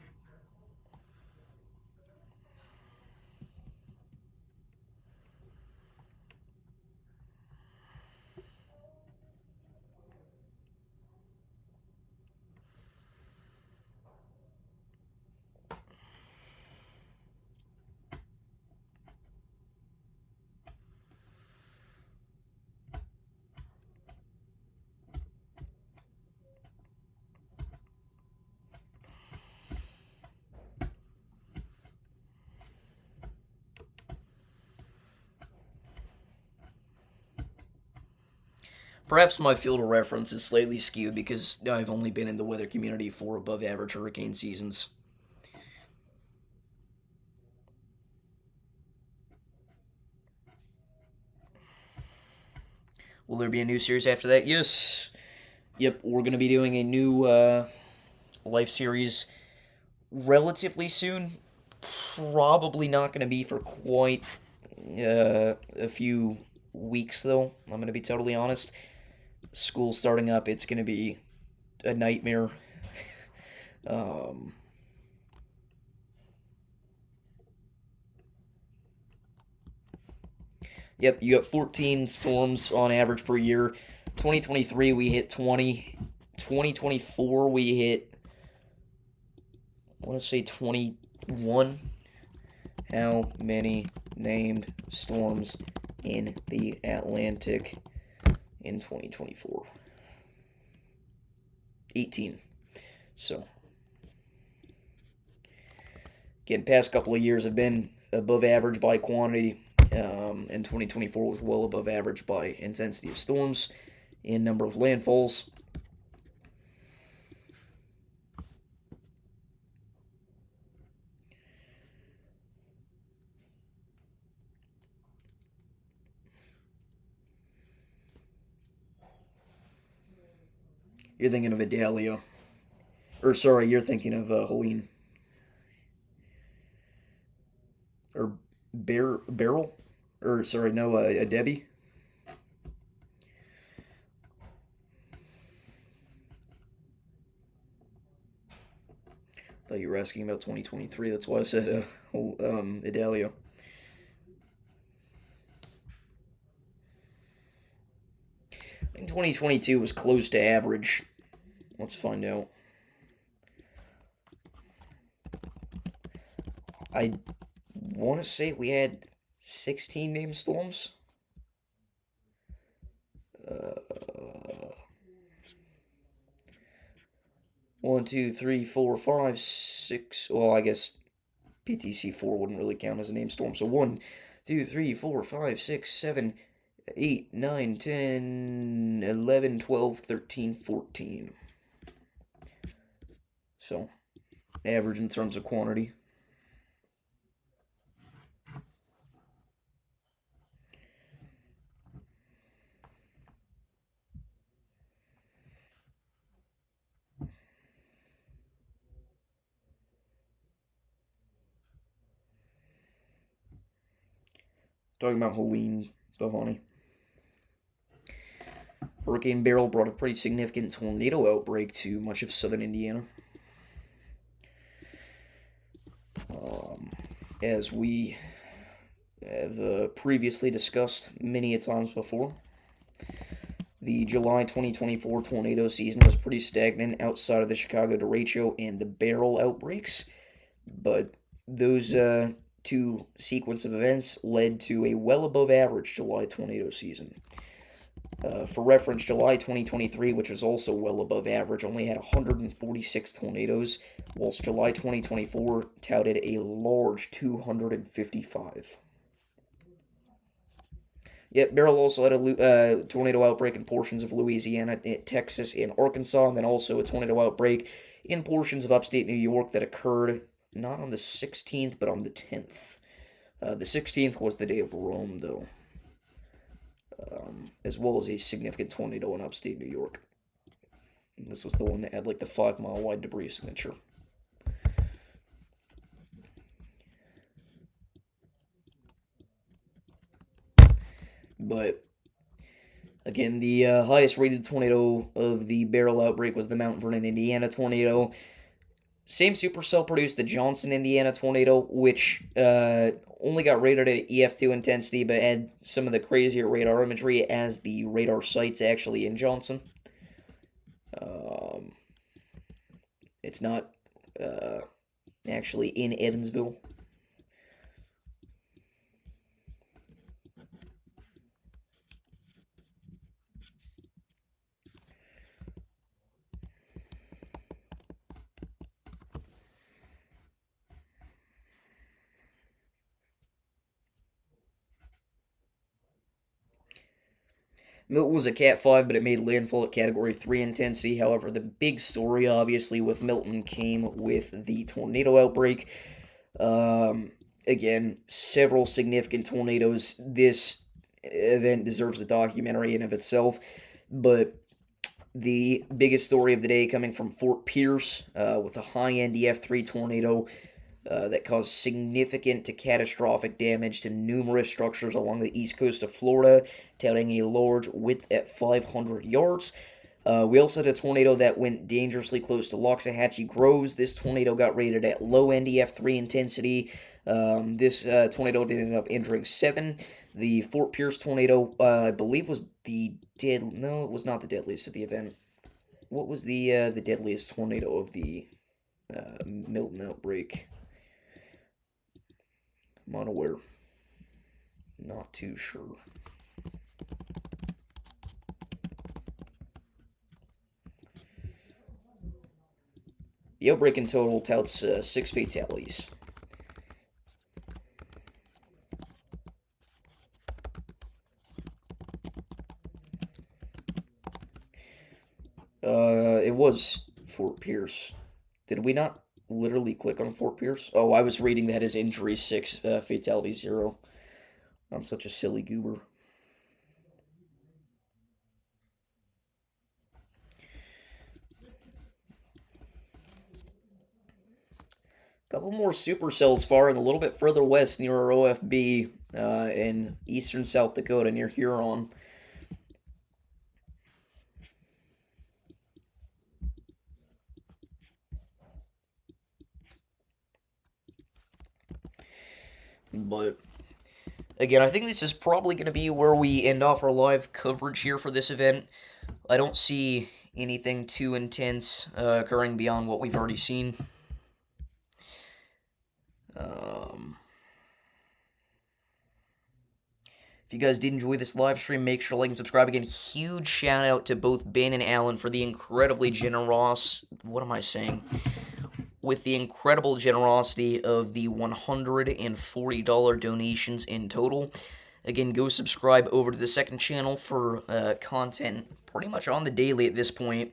Perhaps my field of reference is slightly skewed because I've only been in the weather community for above average hurricane seasons. Will there be a new series after that? Yes. Yep, we're going to be doing a new life series relatively soon. Probably not going to be for quite a few weeks, though. I'm going to be totally honest. School starting up, it's going to be a nightmare. Yep, you got 14 storms on average per year. 2023, we hit 20. 2024, we hit, I want to say 21. How many named storms in the Atlantic in 2024? 18. So, again, past couple of years have been above average by quantity, and 2024 was well above average by intensity of storms and number of landfalls. You're thinking of Idalia. Or, sorry, you're thinking of Helene. Or Beryl? Or, sorry, no, Debbie. Thought you were asking about 2023. That's why I said Idalia. I think 2022 was close to average. Let's find out. I want to say we had 16 named storms. 1, 2, 3, 4, 5, 6. Well, I guess PTC 4 wouldn't really count as a named storm. So 1, 2, 3, 4, 5, 6, 7, 8, 9, 10, 11, 12, 13, 14. So, average in terms of quantity. Talking about Helene, the honey. Hurricane Beryl brought a pretty significant tornado outbreak to much of southern Indiana. As we have previously discussed many a times before, the July 2024 tornado season was pretty stagnant outside of the Chicago derecho and the Beryl outbreaks, but those two sequence of events led to a well above average July tornado season. For reference, July 2023, which was also well above average, only had 146 tornadoes, whilst July 2024 touted a large 255. Yet Beryl also had a tornado outbreak in portions of Louisiana, Texas, and Arkansas, and then also a tornado outbreak in portions of upstate New York that occurred not on the 16th, but on the 10th. The 16th was the day of Rome, though, as well as a significant tornado in upstate New York. And this was the one that had like the 5-mile wide debris signature. But again, the highest rated tornado of the Beryl outbreak was the Mount Vernon, Indiana tornado. Same supercell produced the Johnson, Indiana tornado, which only got rated at EF2 intensity, but had some of the crazier radar imagery as the radar sites actually in Johnson. It's not actually in Evansville. Milton was a Cat 5, but it made landfall at Category 3 intensity. However, the big story, obviously, with Milton came with the tornado outbreak. Again, several significant tornadoes. This event deserves a documentary in of itself, but the biggest story of the day coming from Fort Pierce with a high-end EF3 tornado that caused significant to catastrophic damage to numerous structures along the east coast of Florida, touting a large width at 500 yards. We also had a tornado that went dangerously close to Loxahatchee Groves. This tornado got rated at low-end EF3 intensity. This tornado did end up injuring 7. The Fort Pierce tornado, I believe, was the No, it was not the deadliest of the event. What was the deadliest tornado of the Milton outbreak? I'm unaware. Not too sure. The Outbreak in total touts 6 fatalities. It was Fort Pierce. Did we not literally click on Fort Pierce? Oh, I was reading that as injury 6, fatality 0. I'm such a silly goober. Couple more supercells firing a little bit further west near our OFB in eastern South Dakota near Huron. But again, I think this is probably going to be where we end off our live coverage here for this event. I don't see anything too intense occurring beyond what we've already seen. If you guys did enjoy this live stream, make sure to like and subscribe. Again, huge shout out to both Ben and Alan for the incredibly generous, what am I saying? With the incredible generosity of the $140 donations in total. Again, go subscribe over to the second channel for content pretty much on the daily at this point.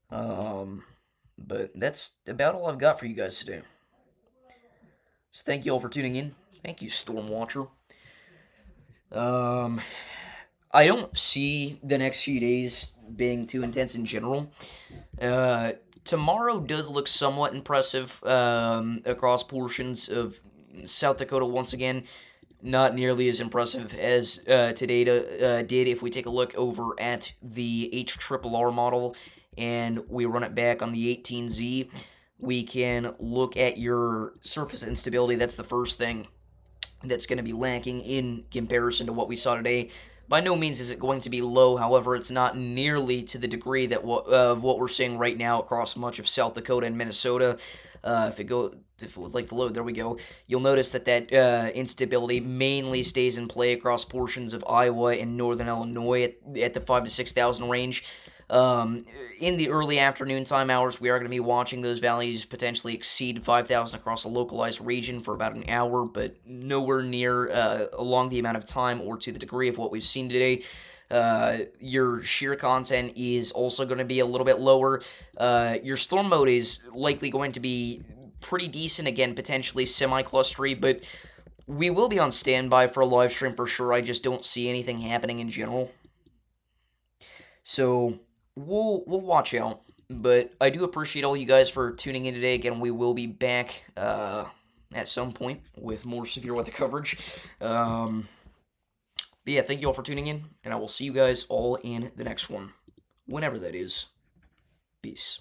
But that's about all I've got for you guys today. So thank you all for tuning in. Thank you, Stormwatcher. I don't see the next few days being too intense in general. Tomorrow does look somewhat impressive across portions of South Dakota once again. Not nearly as impressive as today did if we take a look over at the HRRR model and we run it back on the 18Z. We can look at your surface instability. That's the first thing that's going to be lacking in comparison to what we saw today. By no means is it going to be low, however, it's not nearly to the degree that of what we're seeing right now across much of South Dakota and Minnesota. If it would like to load, there we go. You'll notice that instability mainly stays in play across portions of Iowa and northern Illinois at the 5,000 to 6,000 range. In the early afternoon time hours, we are going to be watching those values potentially exceed 5,000 across a localized region for about an hour, but nowhere near along the amount of time or to the degree of what we've seen today. Your shear content is also going to be a little bit lower. Your storm mode is likely going to be pretty decent, again, potentially semi-clustery, but we will be on standby for a live stream for sure. I just don't see anything happening in general. So we'll watch out, but I do appreciate all you guys for tuning in today. Again, we will be back at some point with more severe weather coverage. But yeah, thank you all for tuning in, and I will see you guys all in the next one, whenever that is. Peace.